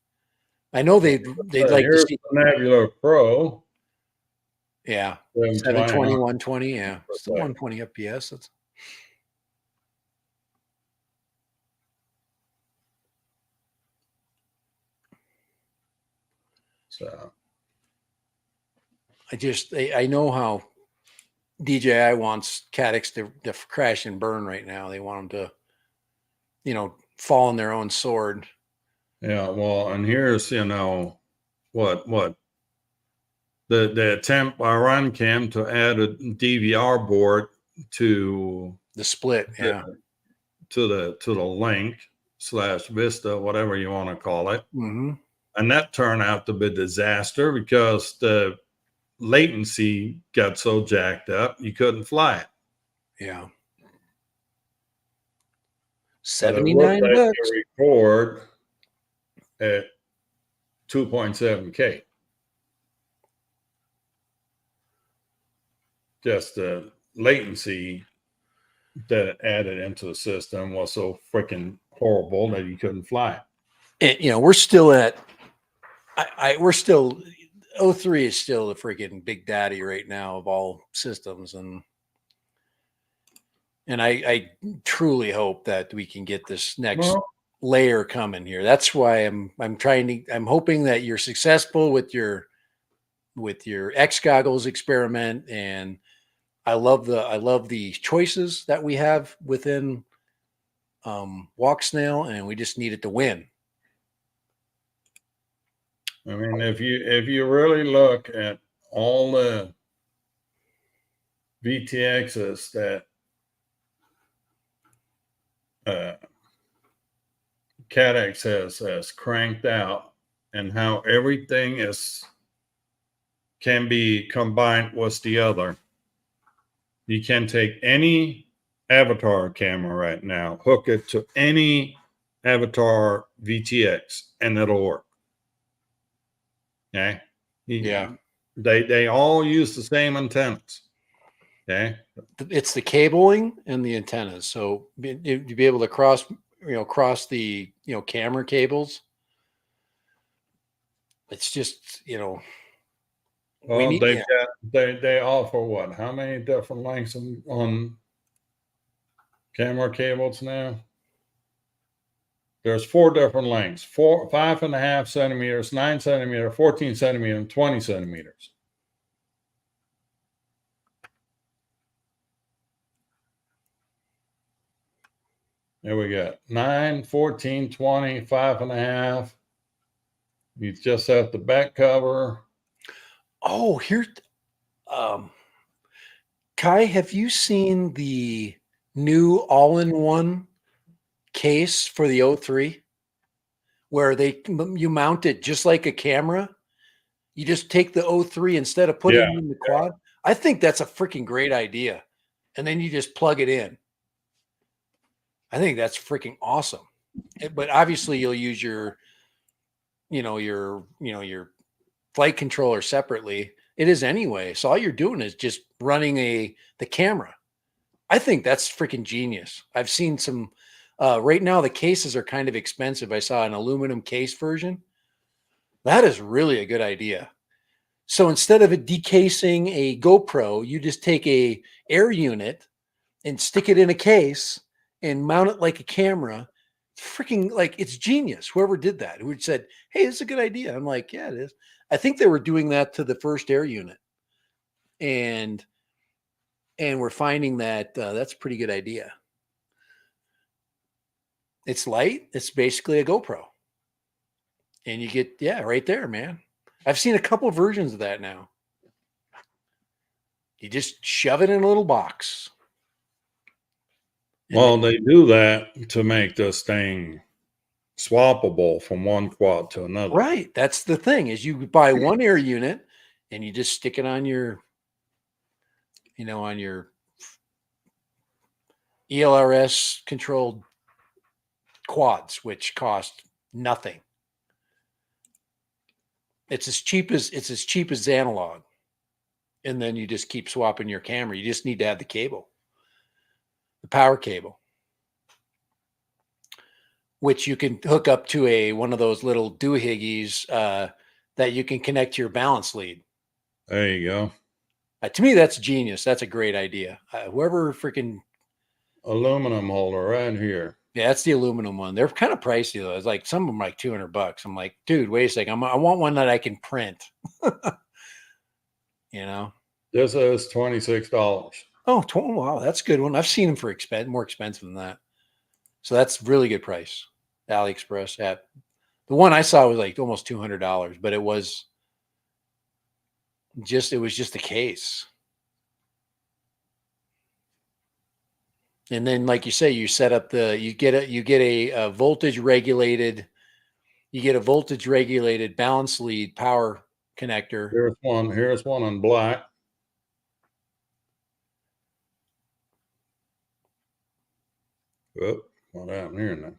S2: I know they'd like to see
S1: the Nebula Pro.
S2: Yeah, 720, 120. Yeah, still 120 FPS. That's.
S1: So
S2: I know how DJI wants Caddx to crash and burn right now. They want them to, fall on their own sword.
S1: Yeah, well, and here's, what the attempt by RunCam to add a DVR board to
S2: The split, yeah.
S1: to the link / Vista, whatever you want to call it.
S2: Mm-hmm.
S1: And that turned out to be a disaster because the latency got so jacked up you couldn't fly it.
S2: Yeah.
S1: But it would let
S2: $79.
S1: you record at 2.7K. Just the latency that it added into the system was so freaking horrible that you couldn't fly it.
S2: And, we're still at, we're still, 03 is still the freaking big daddy right now of all systems. And I truly hope that we can get this next layer coming here. That's why I'm hoping that you're successful with your X goggles experiment. And I love the choices that we have within Walk Snail, and we just need it to win.
S1: I mean, if you really look at all the VTXs that Caddx has cranked out, and how everything can be combined with the other. You can take any avatar camera right now, hook it to any avatar VTX, and it'll work. Okay.
S2: Yeah.
S1: They all use the same antennas. Okay.
S2: It's the cabling and the antennas. So you'd be able to cross the, camera cables. It's just,
S1: well, they offer what? How many different lengths on camera cables now? There's 4 different lengths: 5.5 centimeters, 9 centimeter, 14 centimeter, and 20 centimeters. There we go. 9, 14, 20, 5.5. You just have the back cover.
S2: Oh, here, Kai, have you seen the new all-in-one case for the 03 where you mount it just like a camera? You just take the 03 instead of putting it in the quad. I think that's a freaking great idea. And then you just plug it in. I think that's freaking awesome. But obviously you'll use your flight controller separately. It is anyway. So all you're doing is just running the camera. I think that's freaking genius. I've seen some right now the cases are kind of expensive. I saw an aluminum case version. That is really a good idea. So instead of decasing a GoPro, you just take a air unit and stick it in a case and mount it like a camera. Freaking, like, it's genius. Whoever did that, who said, "Hey, it's a good idea." I'm like, yeah, it is. I think they were doing that to the first air unit, and we're finding that that's a pretty good idea. It's light. It's basically a GoPro, and you get right there, man. I've seen a couple versions of that now. You just shove it in a little box.
S1: Well, they do that to make this thing swappable from one quad to another.
S2: Right. That's the thing, is you buy one air unit and you just stick it on your, on your ELRS controlled quads, which cost nothing. It's as cheap as analog. And then you just keep swapping your camera. You just need to have the cable, the power cable, which you can hook up to one of those little doohickeys that you can connect to your balance lead.
S1: There you go.
S2: To me, that's genius. That's a great idea. Whoever freaking
S1: aluminum holder right here.
S2: Yeah, that's the aluminum one. They're kind of pricey though. It's like some of them are like $200. I'm like, dude, wait a second. I want one that I can print. you know.
S1: This is $26.
S2: Oh, wow, that's a good one. I've seen them for more expensive than that. So that's really good price. AliExpress at the one I saw was like almost $200, but it was just the case. And then, like you say, you set up you get a voltage regulated, balance lead power connector.
S1: Here's one in black. Oh, what happened here now?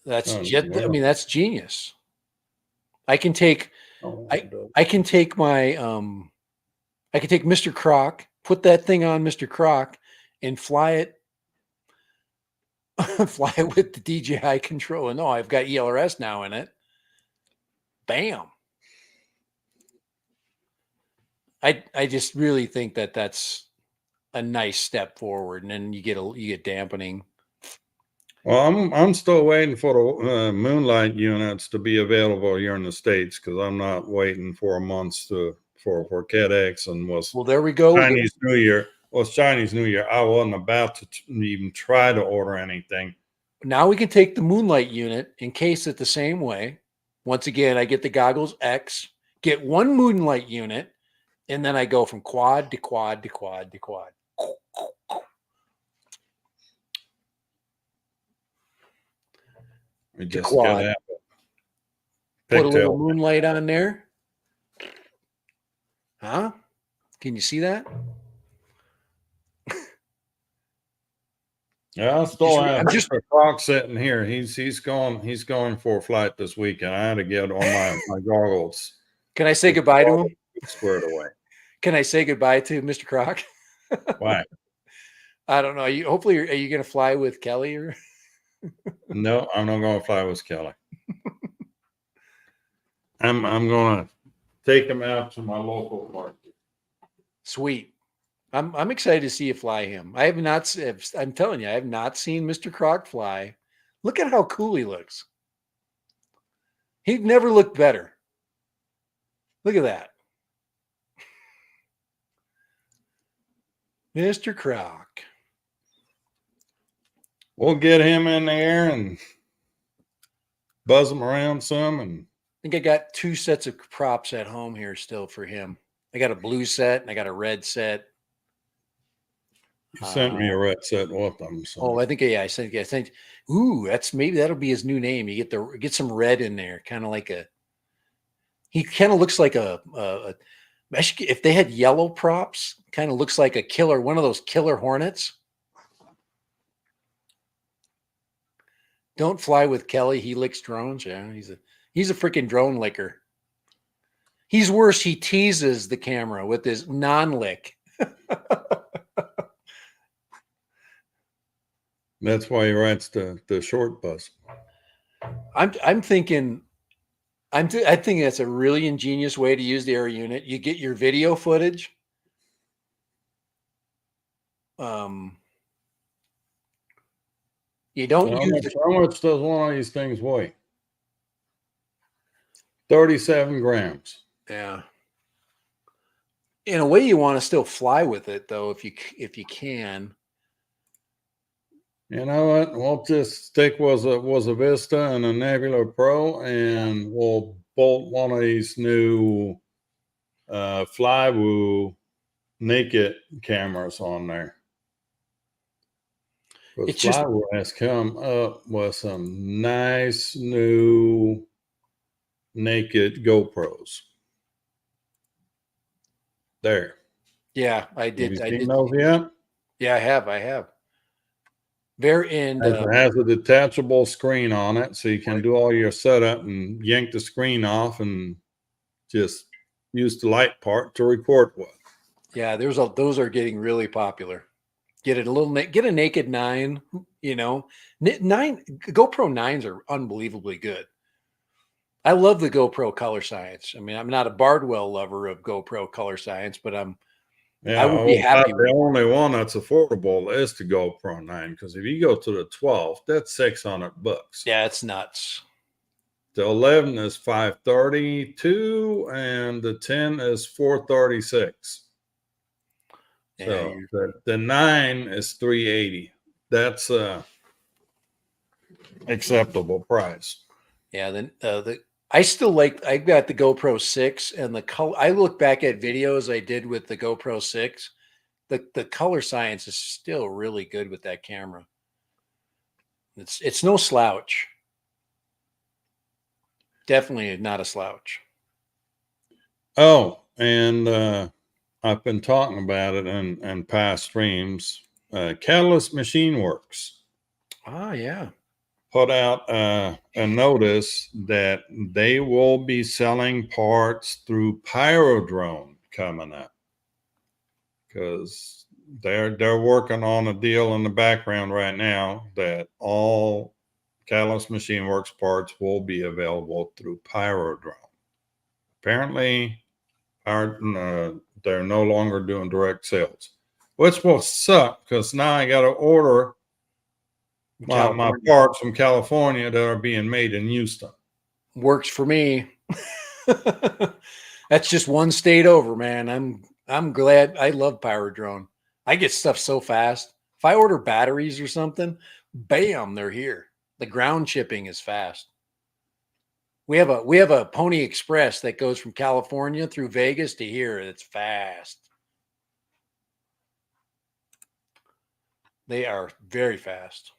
S2: That's
S1: Oh,
S2: I mean, that's genius. I can take
S1: oh,
S2: I can take my I can take Mr. Croc, put that thing on Mr. Croc, and fly it fly it with the DJI controller. No, I've got ELRS now in it. Bam. I just really think that that's a nice step forward, and then you get dampening.
S1: Well, I'm still waiting for the moonlight units to be available here in the States because I'm not waiting for months for KEDX and
S2: Well, there we go.
S1: Chinese New Year. Well, it's Chinese New Year. I wasn't about to even try to order anything.
S2: Now we can take the moonlight unit and case it the same way. Once again, I get the goggles X, get one moonlight unit, and then I go from quad to quad to quad to quad.
S1: We just
S2: quad.
S1: gotta have
S2: Put a little
S1: pigtail.
S2: moonlight on there. Huh? Can you see that?
S1: Yeah, I still have
S2: I'm just
S1: Mr. Croc sitting here. He's going for a flight this weekend. I had to get on my goggles
S2: Can I say goodbye to him?
S1: squared away.
S2: Can I say goodbye to Mr. Croc?
S1: Why?
S2: I don't know. Are you going to fly with Kelly or?
S1: No, I'm not going to fly with Kelly. I'm going to take him out to my local market.
S2: Sweet. I'm excited to see you fly him. I have not. I'm telling you, I have not seen Mr. Croc fly. Look at how cool he looks. He'd never looked better. Look at that. Mr. Croc.
S1: We'll get him in the air and buzz him around some. And
S2: I think I got 2 sets of props at home here still for him. I got a blue set and I got a red set.
S1: you sent me a red set with them. So.
S2: Oh, I think I sent. Ooh, that'll be his new name. You get some red in there, kind of like he kind of looks like if they had yellow props, kind of looks like one of those killer hornets. Don't fly with Kelly. He licks drones. Yeah, he's a freaking drone licker. He's worse. He teases the camera with his non-lick.
S1: That's why he writes the short bus.
S2: I'm thinking. I think that's a really ingenious way to use the air unit. You get your video footage. You don't
S1: how much does one of these things weigh? 37 grams.
S2: Yeah. In a way, you want to still fly with it, though, if you can.
S1: You know what? We'll just stick with a Vista and a Nebula Pro, and we'll bolt one of these new Flywoo naked cameras on there. But Flywoo has come up with some nice new naked GoPros. There.
S2: Yeah, I did.
S1: Have you seen those yet?
S2: Yeah, I have.
S1: It has a detachable screen on it, so you can do all your setup and yank the screen off and just use the light part to record with.
S2: Yeah, those are getting really popular. Get a naked 9. You know, 9 GoPro 9s are unbelievably good. I love the GoPro color science. I mean, I'm not a Bardwell lover of GoPro color science, but I would be happy.
S1: The only one that's affordable is the GoPro 9, because if you go to the 12, that's $600.
S2: Yeah, it's nuts.
S1: The 11 is 532, and the 10 is 436.
S2: Yeah,
S1: So the 9 is 380. That's acceptable price.
S2: yeah. Then I still like. I've got the GoPro 6, and the color. I look back at videos I did with the GoPro 6. The color science is still really good with that camera. It's no slouch. Definitely not a slouch.
S1: Oh, and I've been talking about it in past streams. Catalyst Machine Works
S2: Ah, yeah.
S1: put out a notice that they will be selling parts through Pyrodrone coming up, because they're working on a deal in the background right now that all Catalyst Machine Works parts will be available through Pyrodrone. Apparently, they're no longer doing direct sales, which will suck because now I got to order my parts from California that are being made in Houston.
S2: Works for me. That's just one state over, man. I'm glad. I love Pyrodrone. I get stuff so fast. If I order batteries or something, they're here. The ground shipping is fast. We have a Pony Express that goes from California through Vegas to here. It's fast. They are very fast.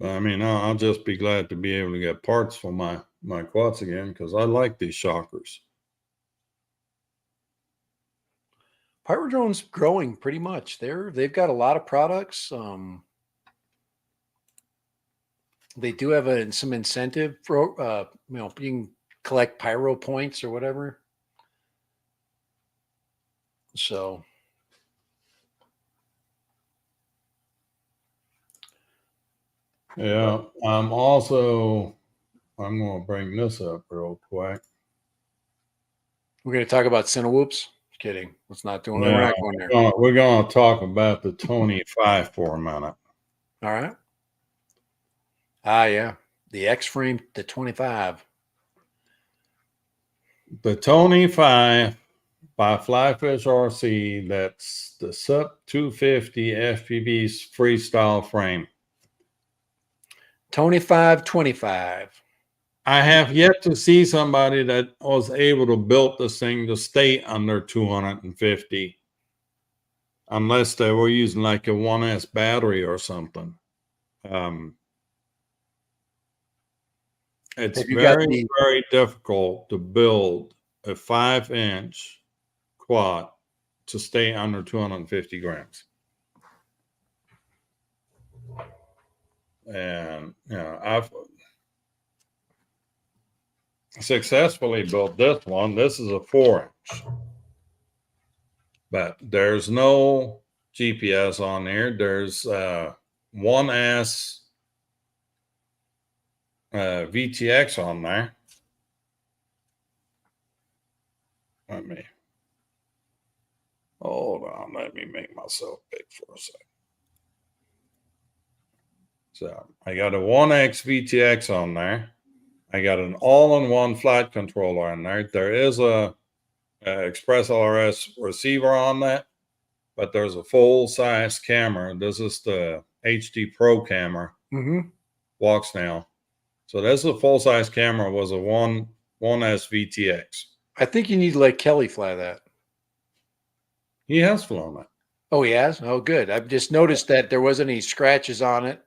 S1: I mean, I'll just be glad to be able to get parts for my quads again, because I like these shockers.
S2: Pyrodrone's growing pretty much. They've got a lot of products. They do have some incentive for you can collect pyro points or whatever. So
S1: Yeah, I'm going to bring this up real quick.
S2: we're going to talk about Cinewhoops. Kidding. Let's not do it.
S1: No,
S2: We're not going there.
S1: we're going to talk about the Tony 5 for a minute.
S2: All right. Ah, yeah. The X frame, the 25.
S1: The Tony 5 by Flyfish RC, that's the sub 250 FPV freestyle frame.
S2: Tony 525.
S1: I have yet to see somebody that was able to build this thing to stay under 250, unless they were using like a 1S battery or something. It's very, very difficult to build a 5-inch quad to stay under 250 grams. And I've successfully built this one. This is a 4-inch, but there's no GPS on there. There's 1S VTX on there. Hold on, let me make myself big for a second. So I got a 1X VTX on there. I got an all-in-one flight controller on there. There is a Express LRS receiver on that, but there's a full-size camera. This is the HD Pro camera. Walks now. So this is a full-size camera. Was a 1S VTX.
S2: I think you need to let Kelly fly that.
S1: He has flown it.
S2: Oh, he has? Oh, good. I've just noticed that there wasn't any scratches on it.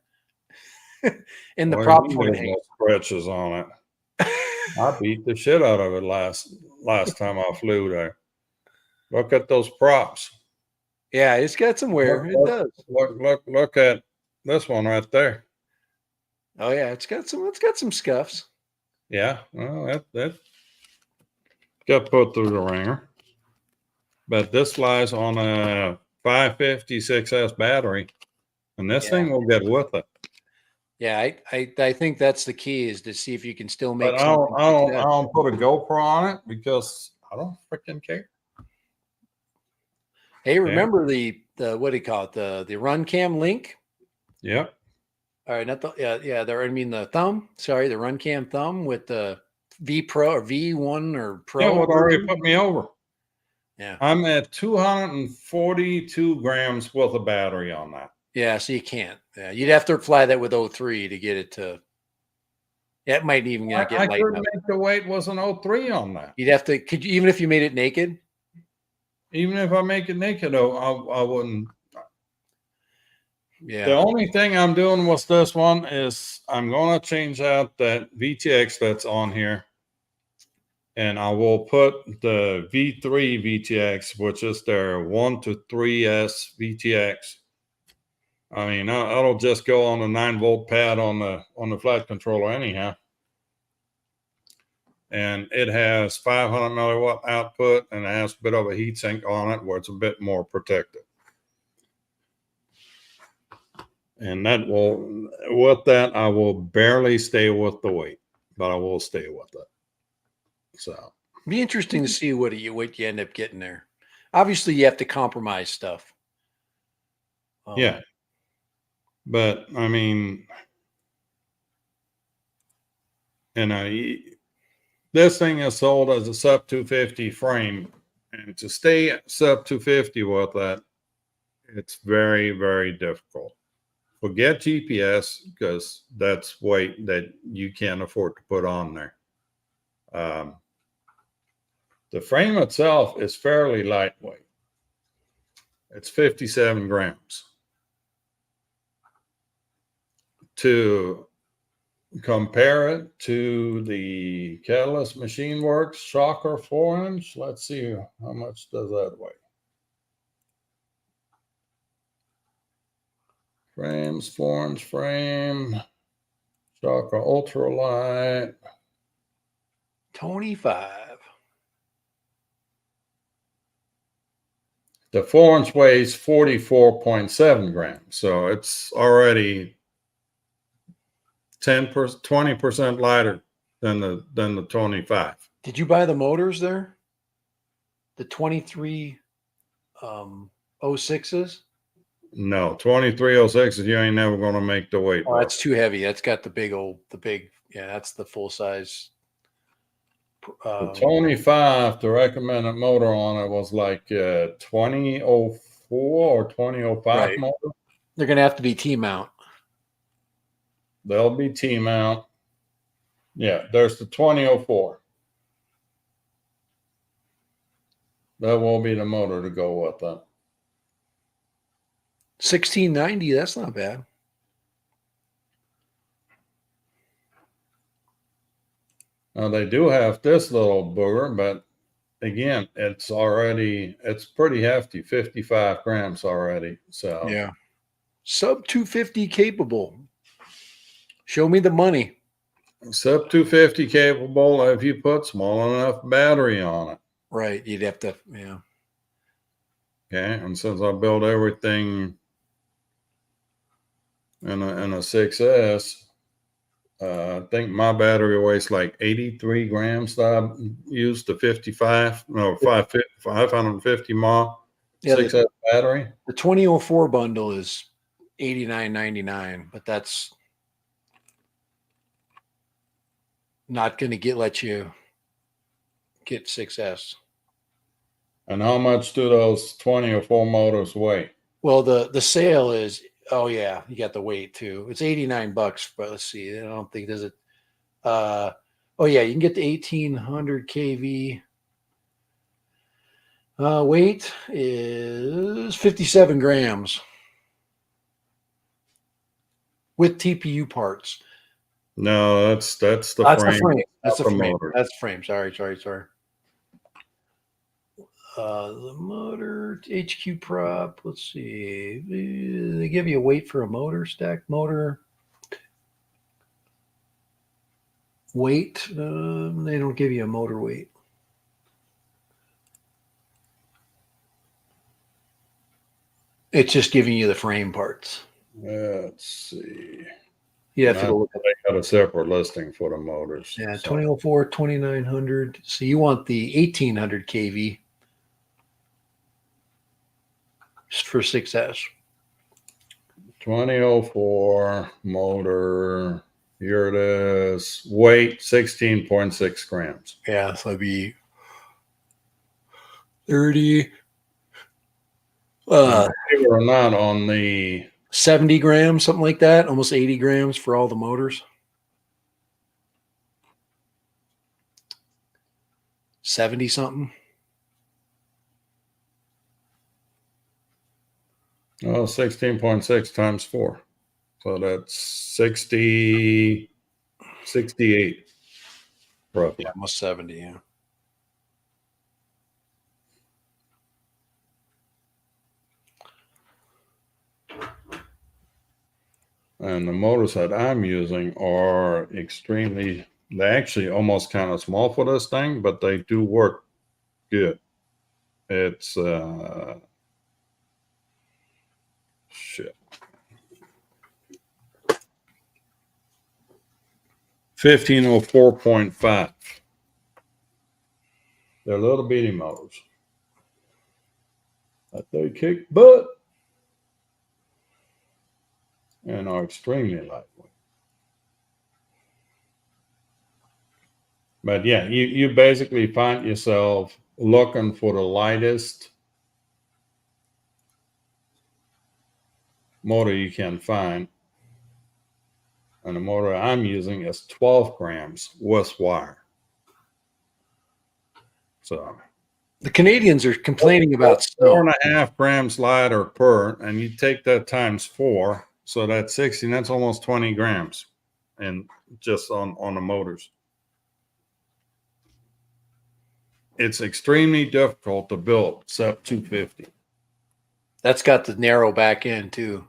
S2: In the prop point,
S1: no scratches on it. I beat the shit out of it last time I flew there. Look at those props.
S2: Yeah, it's got some wear. It does.
S1: Look at this one right there.
S2: Oh yeah, it's got some scuffs.
S1: Yeah, well, that got put through the ringer. But this flies on a 556S battery, and this thing will get with it.
S2: Yeah, I think that's the key, is to see if you can still make.
S1: But I don't put a GoPro on it because I don't freaking care.
S2: Hey, remember the what do you call it? The Run Cam link?
S1: Yep.
S2: All right, not the I mean the thumb. Sorry, the Run Cam thumb with the V Pro or V1 or Pro.
S1: Yeah, what already
S2: version?
S1: put me over.
S2: Yeah.
S1: I'm at 242 grams worth of battery on that.
S2: Yeah, so you can't. Yeah, you'd have to fly that with 03 to get it to. That might even not get
S1: I
S2: light
S1: couldn't
S2: enough.
S1: make the weight was an 03 on that.
S2: You'd have to. Could you even if you made it naked?
S1: Even if I make it naked, I wouldn't.
S2: Yeah.
S1: The only thing I'm doing with this one is I'm going to change out that VTX that's on here. And I will put the V3 VTX, which is their 1 to 3S VTX. I mean, that'll just go on the 9-volt pad on the flight controller anyhow. And it has 500 milliwatt output, and it has a bit of a heat sink on it where it's a bit more protected. And that will, with that, I will barely stay with the weight, but I will stay with it. So
S2: Be interesting to see what you end up getting there. Obviously, you have to compromise stuff.
S1: yeah, but I mean, this thing is sold as a sub 250 frame, and to stay sub 250 with that, it's very, very difficult. Forget GPS because that's weight that you can't afford to put on there. The frame itself is fairly lightweight. It's 57 grams. To compare it to the Catalyst Machine Works Shocker 4-inch, let's see how much does that weigh. Frames, 4-inch frame, Shocker Ultralight.
S2: 25.
S1: The 4-inch weighs 44.7 grams, so it's already 20% lighter than the 25.
S2: Did you buy the motors there? The 23 06s?
S1: No, 2306 you ain't never gonna make the weight.
S2: Oh, that's too heavy. That's got yeah, that's the full size.
S1: The 25, the recommended motor on it was like 2004 or 2005
S2: right.
S1: motor.
S2: They're going to have to be T-mount.
S1: They'll be T-mount. Yeah, there's the 2004. That will be the motor to go with that.
S2: 1690, that's not bad.
S1: Now they do have this little booger, but again, it's pretty hefty, 55 grams already. So
S2: yeah, sub 250 capable. Show me the money.
S1: Sub 250 capable if you put small enough battery on it.
S2: Right, you'd have to, yeah.
S1: Okay, and since I built everything in a 6S, I think my battery weighs like 83 grams that I used the 550 mAh 6S battery.
S2: The 2004 bundle is $89.99, but that's not going to let you get 6S.
S1: And how much do those 2004 motors weigh?
S2: Well, the sale is, oh yeah, you got the weight too. It's $89, but let's see. I don't think there's it. Oh yeah, you can get the 1800 kV. Weight is 57 grams with TPU parts.
S1: No, that's the frame.
S2: That's the frame.
S1: Motor.
S2: That's the frame. Sorry. The motor, HQ prop. Let's see. They give you a weight for a motor, stacked motor. Weight. They don't give you a motor weight. It's just giving you the frame parts.
S1: Let's see.
S2: You have to go look at
S1: they got a separate listing for the motors.
S2: Yeah, 2004, 2900. So you want the 1800 kV for 6S.
S1: 2004 motor. Here it is. Weight 16.6 grams.
S2: Yeah, so it'd be 30.
S1: Believe it or not, on the
S2: 70 grams, something like that, almost 80 grams for all the motors. 70 something.
S1: 16.6 times 4. So that's 60, 68 roughly.
S2: Yeah, almost 70. Yeah.
S1: And the motors that I'm using are extremely, they're actually almost kind of small for this thing, but they do work good. It's, shit. 1504.5. They're little bitty motors. But they kick butt and are extremely lightweight. But yeah, you basically find yourself looking for the lightest motor you can find. And the motor I'm using is 12 grams with wire. So
S2: The Canadians are complaining about snow.
S1: 4.5 grams lighter per, and you take that times 4, so that's 60. That's almost 20 grams, and just on the motors. It's extremely difficult to build SEP 250.
S2: That's got the narrow back end too.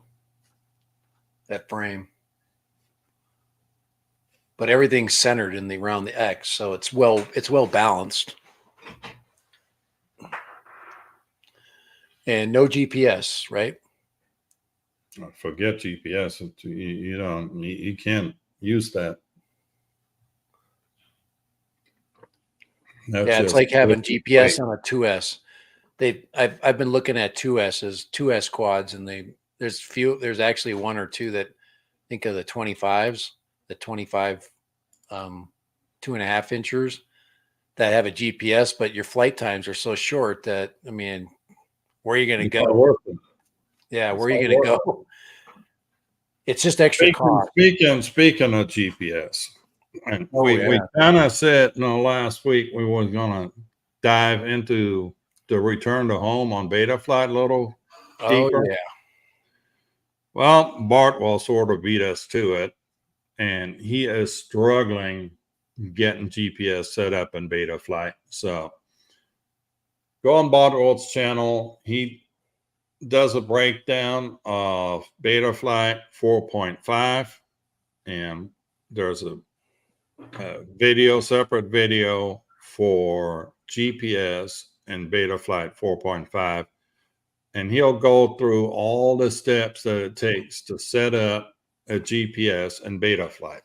S2: That frame. But everything's centered in the around the X, so it's well balanced. And no GPS, right?
S1: Forget GPS. You can't use that. That's
S2: Yeah, it's
S1: just
S2: like having
S1: lifting
S2: GPS
S1: weight.
S2: on a 2S. I've been looking at 2S quads, and there's actually one or two that think of the 25s, the 25 2.5 inchers that have a GPS, but your flight times are so short that, I mean, where are you going to
S1: It's not
S2: go?
S1: working.
S2: Yeah,
S1: It's
S2: where are you
S1: not
S2: going to
S1: working.
S2: go? It's just extra cost.
S1: Speaking of GPS, and we kind of said last week we was gonna dive into the return to home on Betaflight a little deeper.
S2: Yeah.
S1: Well, Bart will sort of beat us to it, and he is struggling getting GPS set up in Betaflight. So go on Bart Walt's channel. He does a breakdown of Betaflight 4.5, and there's a separate video for GPS and Betaflight 4.5. And he'll go through all the steps that it takes to set up a GPS and Betaflight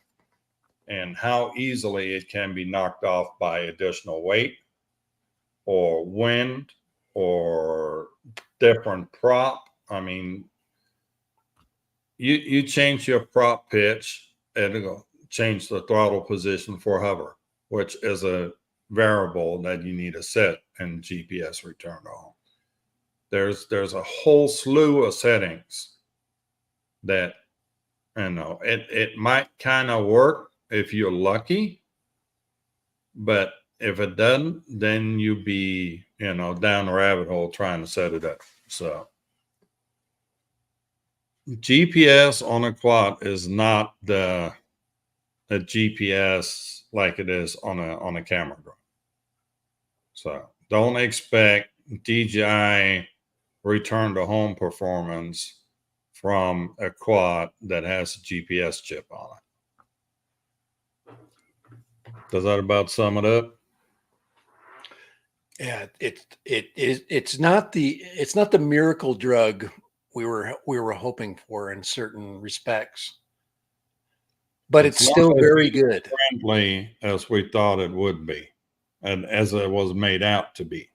S1: and how easily it can be knocked off by additional weight or wind or different prop. I mean, you change your prop pitch, it'll change the throttle position for hover, which is a variable that you need to set in GPS return to home. There's a whole slew of settings that it might kind of work if you're lucky, but if it doesn't, then you be down the rabbit hole trying to set it up. So GPS on a quad is not a GPS like it is on a camera drone. So don't expect DJI return to home performance from a quad that has a GPS chip on it. Does that about sum it up?
S2: Yeah, it's not the miracle drug we were hoping for in certain respects, but it's still very good.
S1: Friendly as we thought it would be, and as it was made out to be.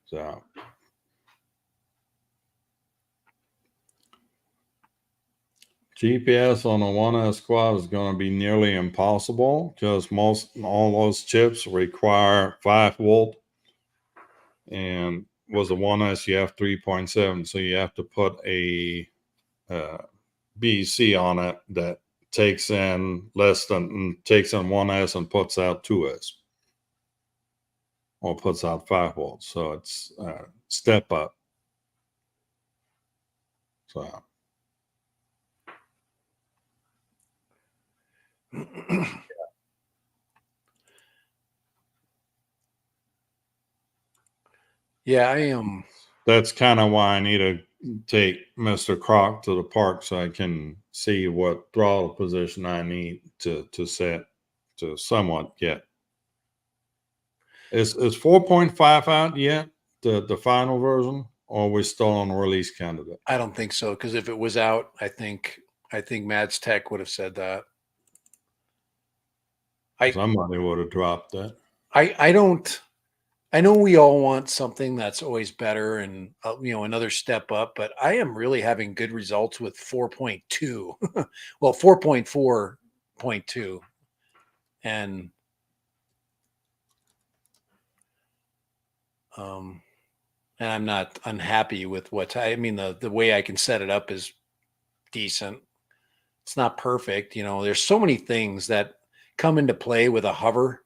S1: So GPS on a 1S quad is going to be nearly impossible because all those chips require 5 volt, and with a 1S you have 3.7, so you have to put a BC on it that takes in 1S and puts out 2S, or puts out 5 volts. So it's step up. So
S2: Yeah, I am.
S1: that's kind of why I need to take Mr. Croc to the park so I can see what throttle position I need to set to somewhat get. Is 4.5 out yet, the final version, or are we still on the release candidate?
S2: I don't think so, because if it was out, I think Mads Tech would have said that.
S1: Somebody would have dropped that.
S2: I don't. I know we all want something that's always better and another step up, but I am really having good results with 4.2. Well, 4.4.2, and I'm not unhappy with the way I can set it up is decent. It's not perfect. There's so many things that come into play with a hover.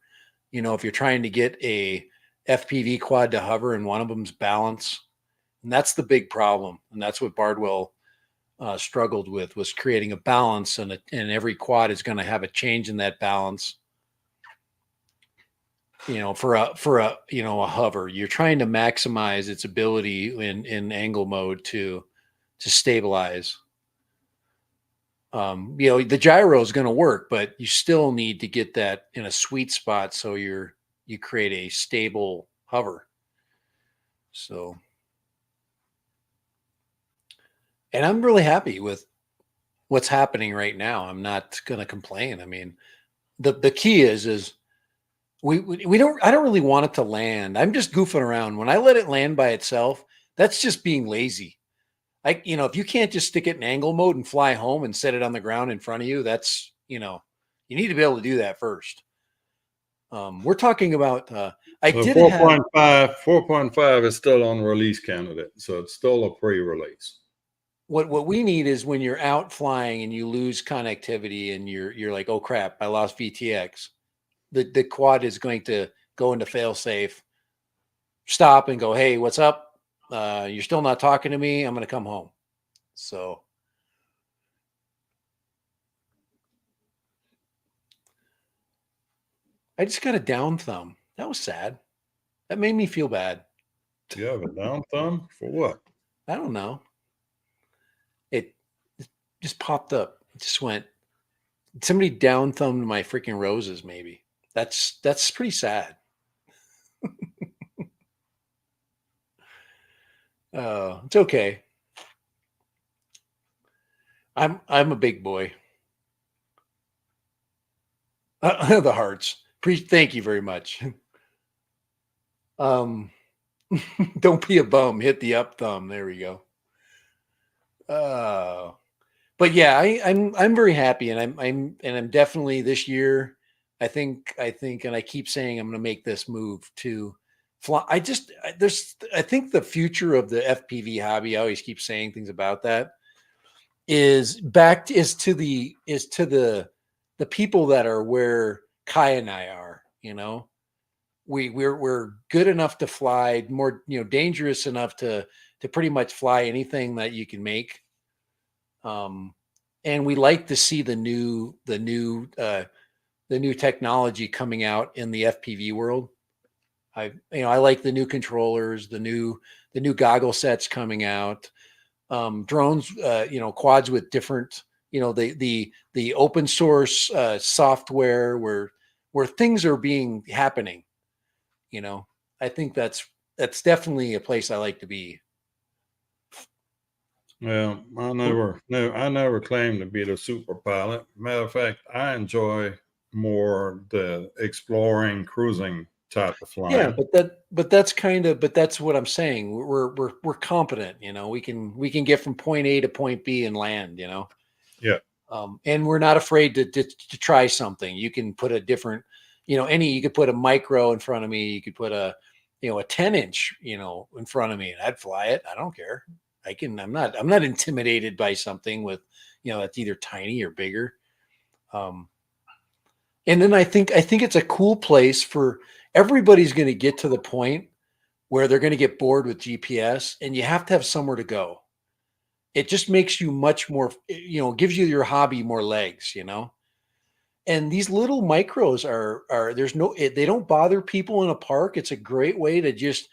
S2: If you're trying to get a FPV quad to hover, and one of them's balance, and that's the big problem. And that's what Bardwell struggled with, was creating a balance, and every quad is going to have a change in that balance. For a hover, you're trying to maximize its ability in angle mode to stabilize. The gyro is going to work, but you still need to get that in a sweet spot so you create a stable hover. So, and I'm really happy with what's happening right now. I'm not going to complain. I mean, the key is I don't really want it to land. I'm just goofing around. When I let it land by itself, that's just being lazy. If you can't just stick it in angle mode and fly home and set it on the ground in front of you, that's, you need to be able to do that first. We're talking about,
S1: So 4.5 is still on release candidate. So it's still a pre-release.
S2: What we need is when you're out flying and you lose connectivity and you're like, oh crap, I lost VTX. The quad is going to go into fail safe, stop and go, hey, what's up? You're still not talking to me. I'm going to come home. So I just got a down thumb. That was sad. That made me feel bad.
S1: You have a down thumb for what?
S2: I don't know. It just popped up. It just went. Somebody down thumbed my freaking roses. Maybe that's pretty sad. It's okay. I'm a big boy. The hearts. Thank you very much. Don't be a bum. Hit the up thumb. There we go. But yeah, I'm very happy, and I'm definitely this year. I think, and I keep saying I'm going to make this move to fly. I think the future of the FPV hobby, I always keep saying things about that, is to the people that are where Kai and I are. We're good enough to fly, more dangerous enough to pretty much fly anything that you can make. And we like to see the new technology coming out in the FPV world. I like the new controllers, the new goggle sets coming out, drones, quads with different, the open source software where things are happening. I think that's definitely a place I like to be.
S1: Well, I never claimed to be the super pilot. Matter of fact, I enjoy more the exploring, cruising type of flying.
S2: Yeah, but that's what I'm saying. We're competent. We can get from point A to point B and land.
S1: Yeah.
S2: And we're not afraid to try something. You can put a different, you could put a micro in front of me. You could put a 10-inch, in front of me, and I'd fly it. I don't care. I'm not intimidated by something with, that's either tiny or bigger. And then I think it's a cool place for everybody's going to get to the point where they're going to get bored with GPS, and you have to have somewhere to go. It just makes you much more, gives you your hobby more legs, And these little micros are they don't bother people in a park. It's a great way to just,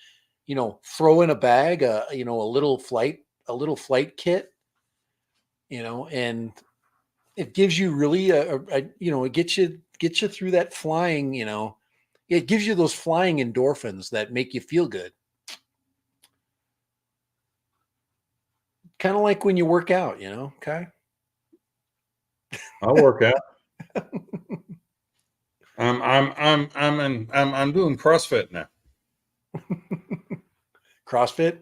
S2: throw in a bag, a little flight kit, and it gives you really it gets you through that flying, it gives you those flying endorphins that make you feel good. Kind of like when you work out, okay?
S1: I work out. I'm doing CrossFit now.
S2: CrossFit?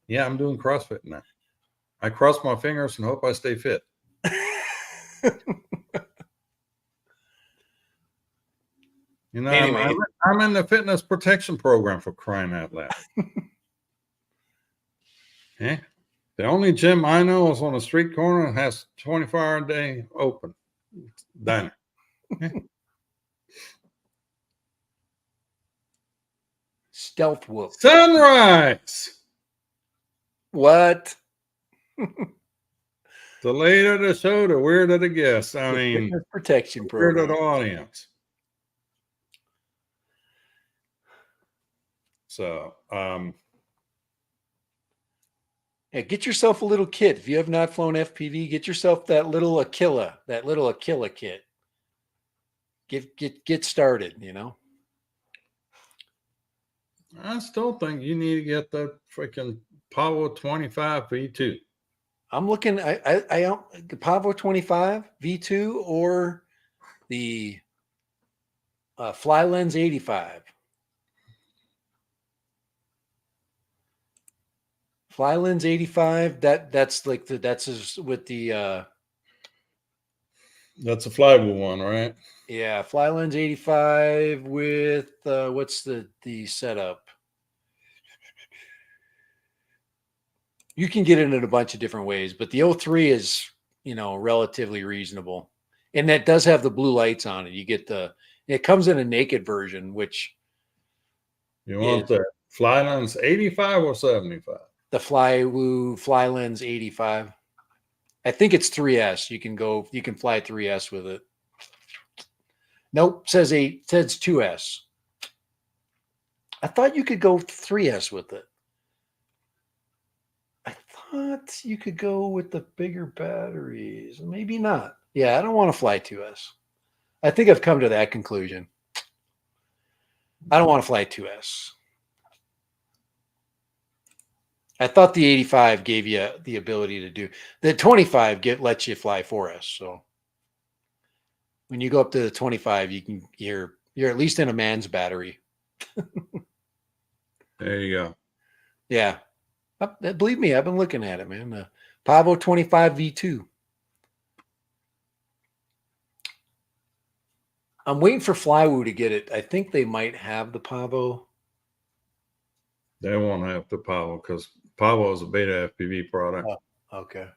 S1: Yeah, I'm doing CrossFit now. I cross my fingers and hope I stay fit.
S2: Anyway.
S1: I'm in the fitness protection program, for crying out loud. Yeah. The only gym I know is on a street corner and has 24-hour a day open. Diner. Yeah.
S2: Stealth whoop.
S1: Sunrise.
S2: What?
S1: The later the show, the weirder the guest. I mean,
S2: fitness protection
S1: weirder
S2: program.
S1: the audience. So,
S2: yeah, get yourself a little kit. If you have not flown FPV, get yourself that little Aquila kit. Get started,
S1: I still think you need to get the freaking Power 25 V2.
S2: I'm looking. I don't the Pavo 25 V2 or the Flylens 85. Flylens 85. That's like that's with the
S1: That's a flyable one, right?
S2: yeah, Flylens 85 with what's the setup? You can get it in a bunch of different ways, but the 03 is, relatively reasonable. And that does have the blue lights on it. It comes in a naked version, which
S1: You want the Flylens 85 or 75?
S2: the Flylens 85. I think it's 3S. You can fly 3S with it. Nope, says 2S. I thought you could go 3S with it. I thought you could go with the bigger batteries. Maybe not. Yeah, I don't want to fly 2S. I think I've come to that conclusion. I don't want to fly 2S. I thought the 85 gave you the ability to do the 25 lets you fly 4S. So when you go up to the 25, you're at least in a man's battery.
S1: There you go.
S2: Yeah. Believe me, I've been looking at it, man. The Pavo 25 V2. I'm waiting for Flywoo to get it. I think they might have the Pavo.
S1: They won't have the Power because Power is a beta FPV product.
S2: Oh, okay.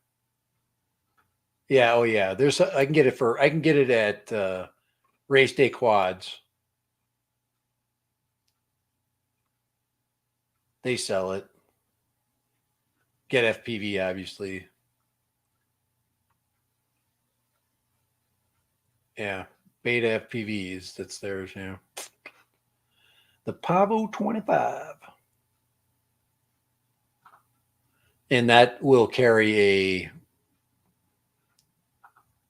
S2: Yeah. Oh, yeah. I can get it at Race Day Quads. They sell it. Get FPV, obviously. Yeah. Beta FPVs. That's theirs. Yeah. The Pavo 25. And that will carry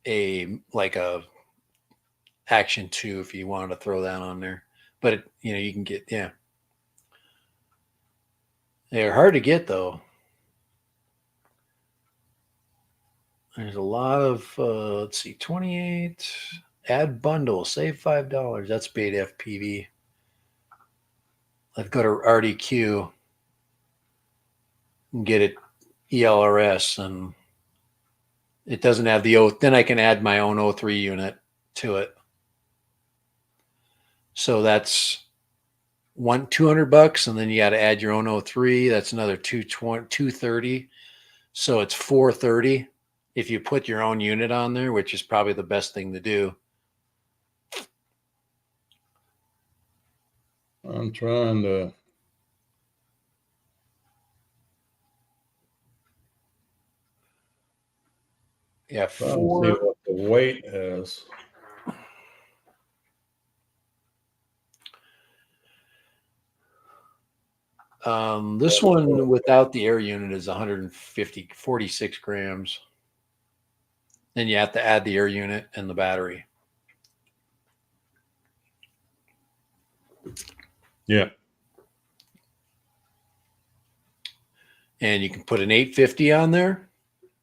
S2: a Action 2 if you wanted to throw that on there. But you can get, yeah. They're hard to get though. There's a lot of let's see, 28 add bundle, save $5. That's beta FPV. Let's go to RDQ and get it ELRS, and It doesn't have the O. Then I can add my own O3 unit to it. So that's $200, and then you got to add your own O3. That's another $230. So it's $430 if you put your own unit on there, which is probably the best thing to do.
S1: I'm trying to.
S2: Yeah,
S1: Trying to see what the weight is.
S2: This one without the air unit is 46 grams. Then you have to add the air unit and the battery.
S1: Yeah.
S2: And you can put an 850 on there,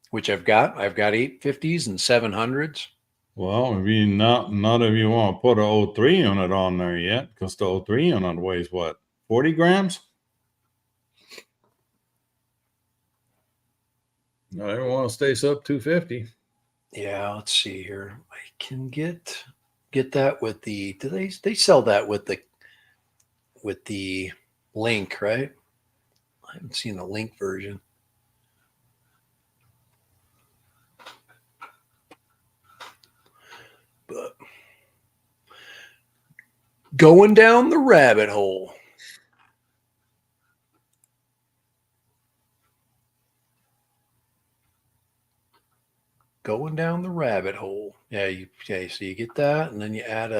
S2: which I've got. I've got 850s and 700s.
S1: Well, if you none of you want to put an O3 unit on there yet, because the O3 unit weighs what, 40 grams? I don't want to stay sub 250.
S2: Yeah, let's see here. I can get that with the. Do they sell that with the link, right? I haven't seen the link version. But going down the rabbit hole. Going down the rabbit hole. Yeah, so you get that, and then you add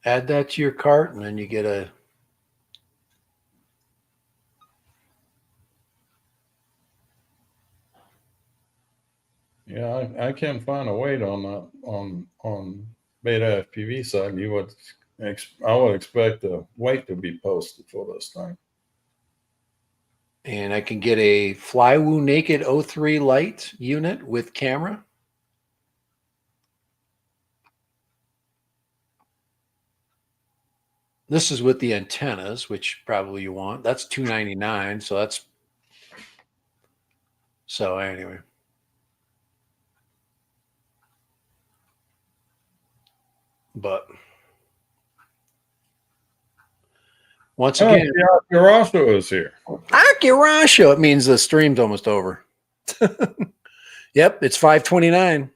S2: that to your cart, and then you get a.
S1: Yeah, I can't find a weight on that on Beta FPV side. I would expect the weight to be posted for this thing.
S2: And I can get a Flywoo Naked O3 Lite unit with camera. This is with the antennas, which probably you want. That's $299. So anyway. But once again,
S1: Akirasho is here.
S2: Akirasho. It means the stream's almost over. Yep, it's 5:29.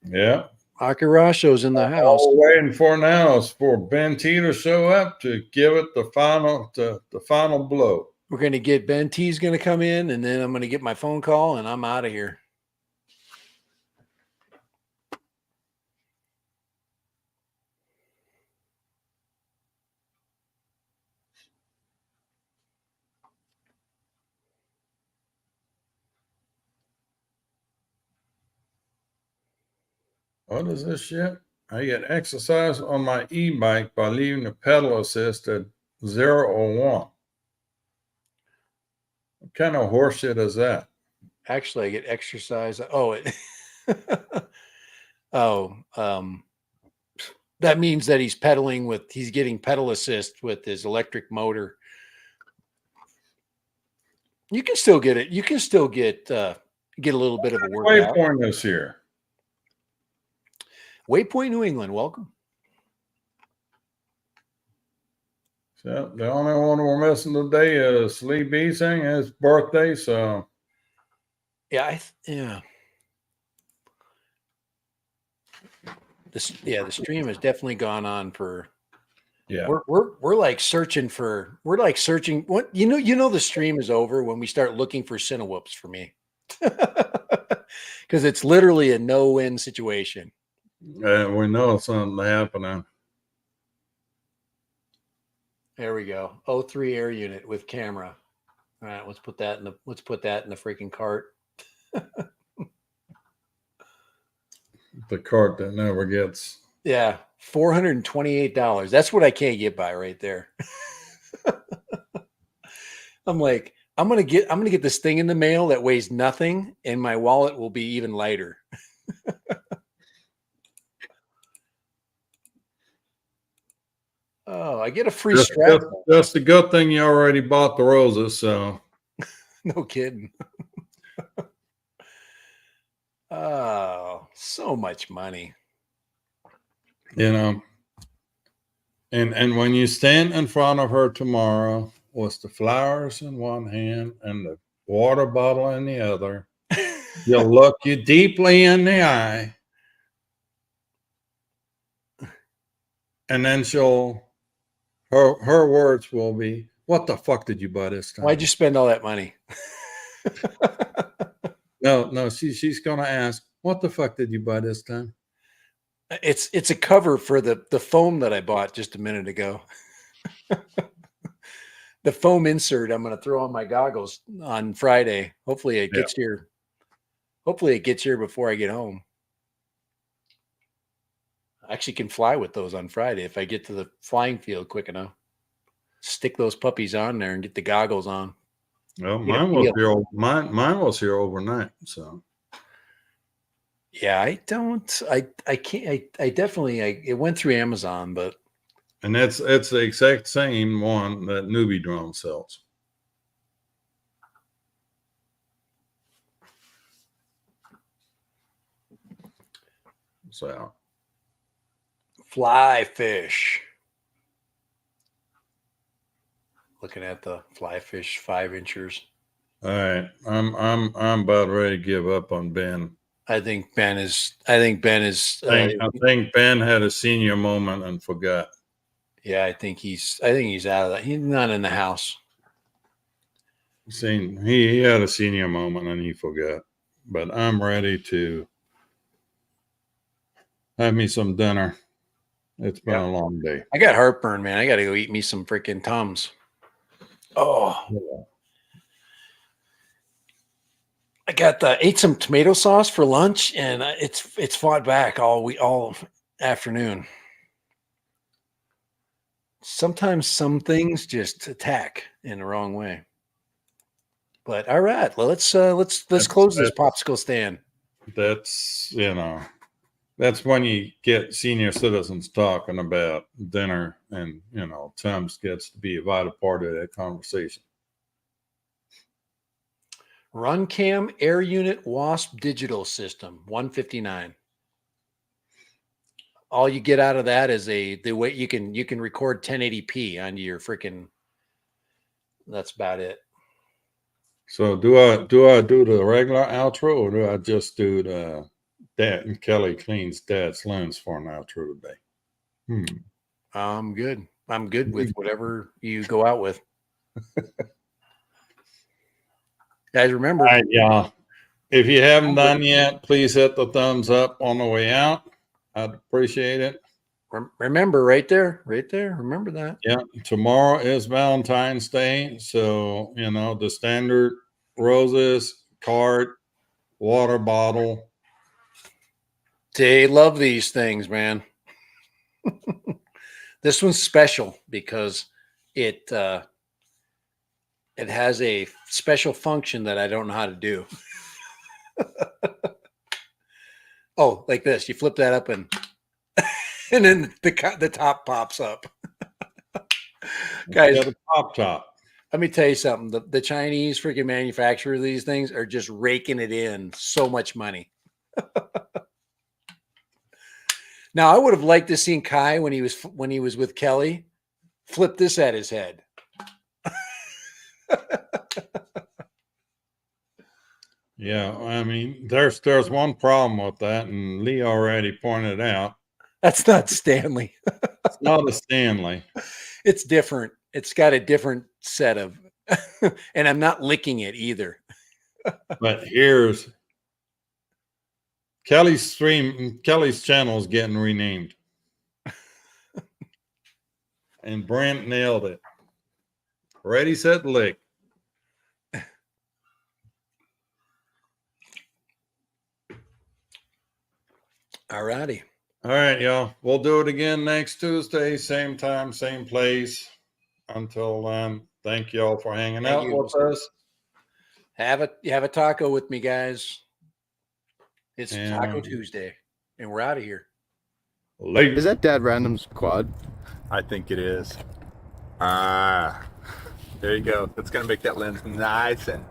S1: Yeah.
S2: Akirasho's in the house.
S1: All we're waiting for now is for Ben T to show up to give it the final blow.
S2: We're going to get Ben T's going to come in, and then I'm going to get my phone call, and I'm out of here.
S1: What is this shit? I get exercise on my e-bike by leaving the pedal assist at 0 or 1. What kind of horseshit is that?
S2: Actually, I get exercise. That means that he's getting pedal assist with his electric motor. You can still get it. You can still get a little bit of a workout.
S1: Waypoint this year.
S2: Waypoint New England, welcome.
S1: So the only one we're missing today is Lee Beasing, his birthday. So
S2: yeah. The stream has definitely gone on for.
S1: yeah.
S2: We're like searching what the stream is over when we start looking for Cinewhoops for me. Because it's literally a no-win situation.
S1: We know something happening.
S2: There we go. O3 air unit with camera. All right, let's put that in the freaking cart.
S1: The cart that never gets.
S2: Yeah, $428. That's what I can't get by right there. I'm like, I'm gonna get this thing in the mail that weighs nothing, and my wallet will be even lighter. Oh, I get a free
S1: Just,
S2: strap.
S1: just a good thing you already bought the roses. So
S2: No kidding. Oh, so much money.
S1: you know, and when you stand in front of her tomorrow with the flowers in one hand and the water bottle in the other, you'll look you deeply in the eye, and then her words will be, "What the fuck did you buy this time?"
S2: Why'd you spend all that money?
S1: No, she's gonna ask, "What the fuck did you buy this time?"
S2: It's a cover for the foam that I bought just a minute ago. The foam insert I'm going to throw on my goggles on Friday. Hopefully it
S1: Yeah.
S2: gets here. Hopefully it gets here before I get home. I actually can fly with those on Friday if I get to the flying field quick enough. Stick those puppies on there and get the goggles on.
S1: Well,
S2: Get a
S1: mine was
S2: feel.
S1: here. Mine was here overnight. So
S2: Yeah, I don't. I can't. I definitely. It went through Amazon, but
S1: and it's the exact same one that Newbie Drone sells. So
S2: fly fish. Looking at the fly fish 5-inchers.
S1: all right, I'm about ready to give up on Ben.
S2: I think Ben is. I think
S1: I think Ben had a senior moment and forgot.
S2: Yeah, I think he's out of that. He's not in the house.
S1: He had a senior moment and he forgot. But I'm ready to have me some dinner. It's been a long day.
S2: I got heartburn, man. I got to go eat me some freaking Tums. Oh,
S1: Yeah.
S2: I ate some tomato sauce for lunch, and it's fought back all afternoon. Sometimes some things just attack in the wrong way. But all right, well, let's close this popsicle stand.
S1: That's that's when you get senior citizens talking about dinner, and Tums gets to be a vital part of that conversation.
S2: Runcam Air Unit Wasp Digital System 159. All you get out of that is the way you can record 1080p onto your freaking. That's about it.
S1: So do I do the regular outro, or do I just do the Dad and Kelly cleans Dad's lens for an outro today?
S2: I'm good. I'm good with whatever you go out with. Guys, remember.
S1: All right, yeah. If you haven't done yet, please hit the thumbs up on the way out. I'd appreciate it.
S2: Remember, right there. Remember that.
S1: Yeah, tomorrow is Valentine's Day, so the standard roses, card, water bottle.
S2: They love these things, man. This one's special because it has a special function that I don't know how to do. Oh, like this. You flip that up and then the top pops up. Guys,
S1: the top.
S2: Let me tell you something. The Chinese freaking manufacturer of these things are just raking it in so much money. Now, I would have liked to see Kai when he was with Kelly flip this at his head.
S1: Yeah, I mean, there's one problem with that, and Lee already pointed out.
S2: That's not Stanley.
S1: It's not a Stanley.
S2: It's different. It's got a different set of, and I'm not licking it either.
S1: But here's Kelly's stream. Kelly's channel is getting renamed, and Brent nailed it. Ready, set, lick.
S2: All righty.
S1: All right, y'all. We'll do it again next Tuesday, same time, same place. Until then, thank y'all for hanging out with us.
S2: Have a taco with me, guys. It's Taco Tuesday, and we're out of here.
S1: Later.
S4: Is that Dad Random's quad? I think it is. Ah, there you go. That's gonna make that lens nice and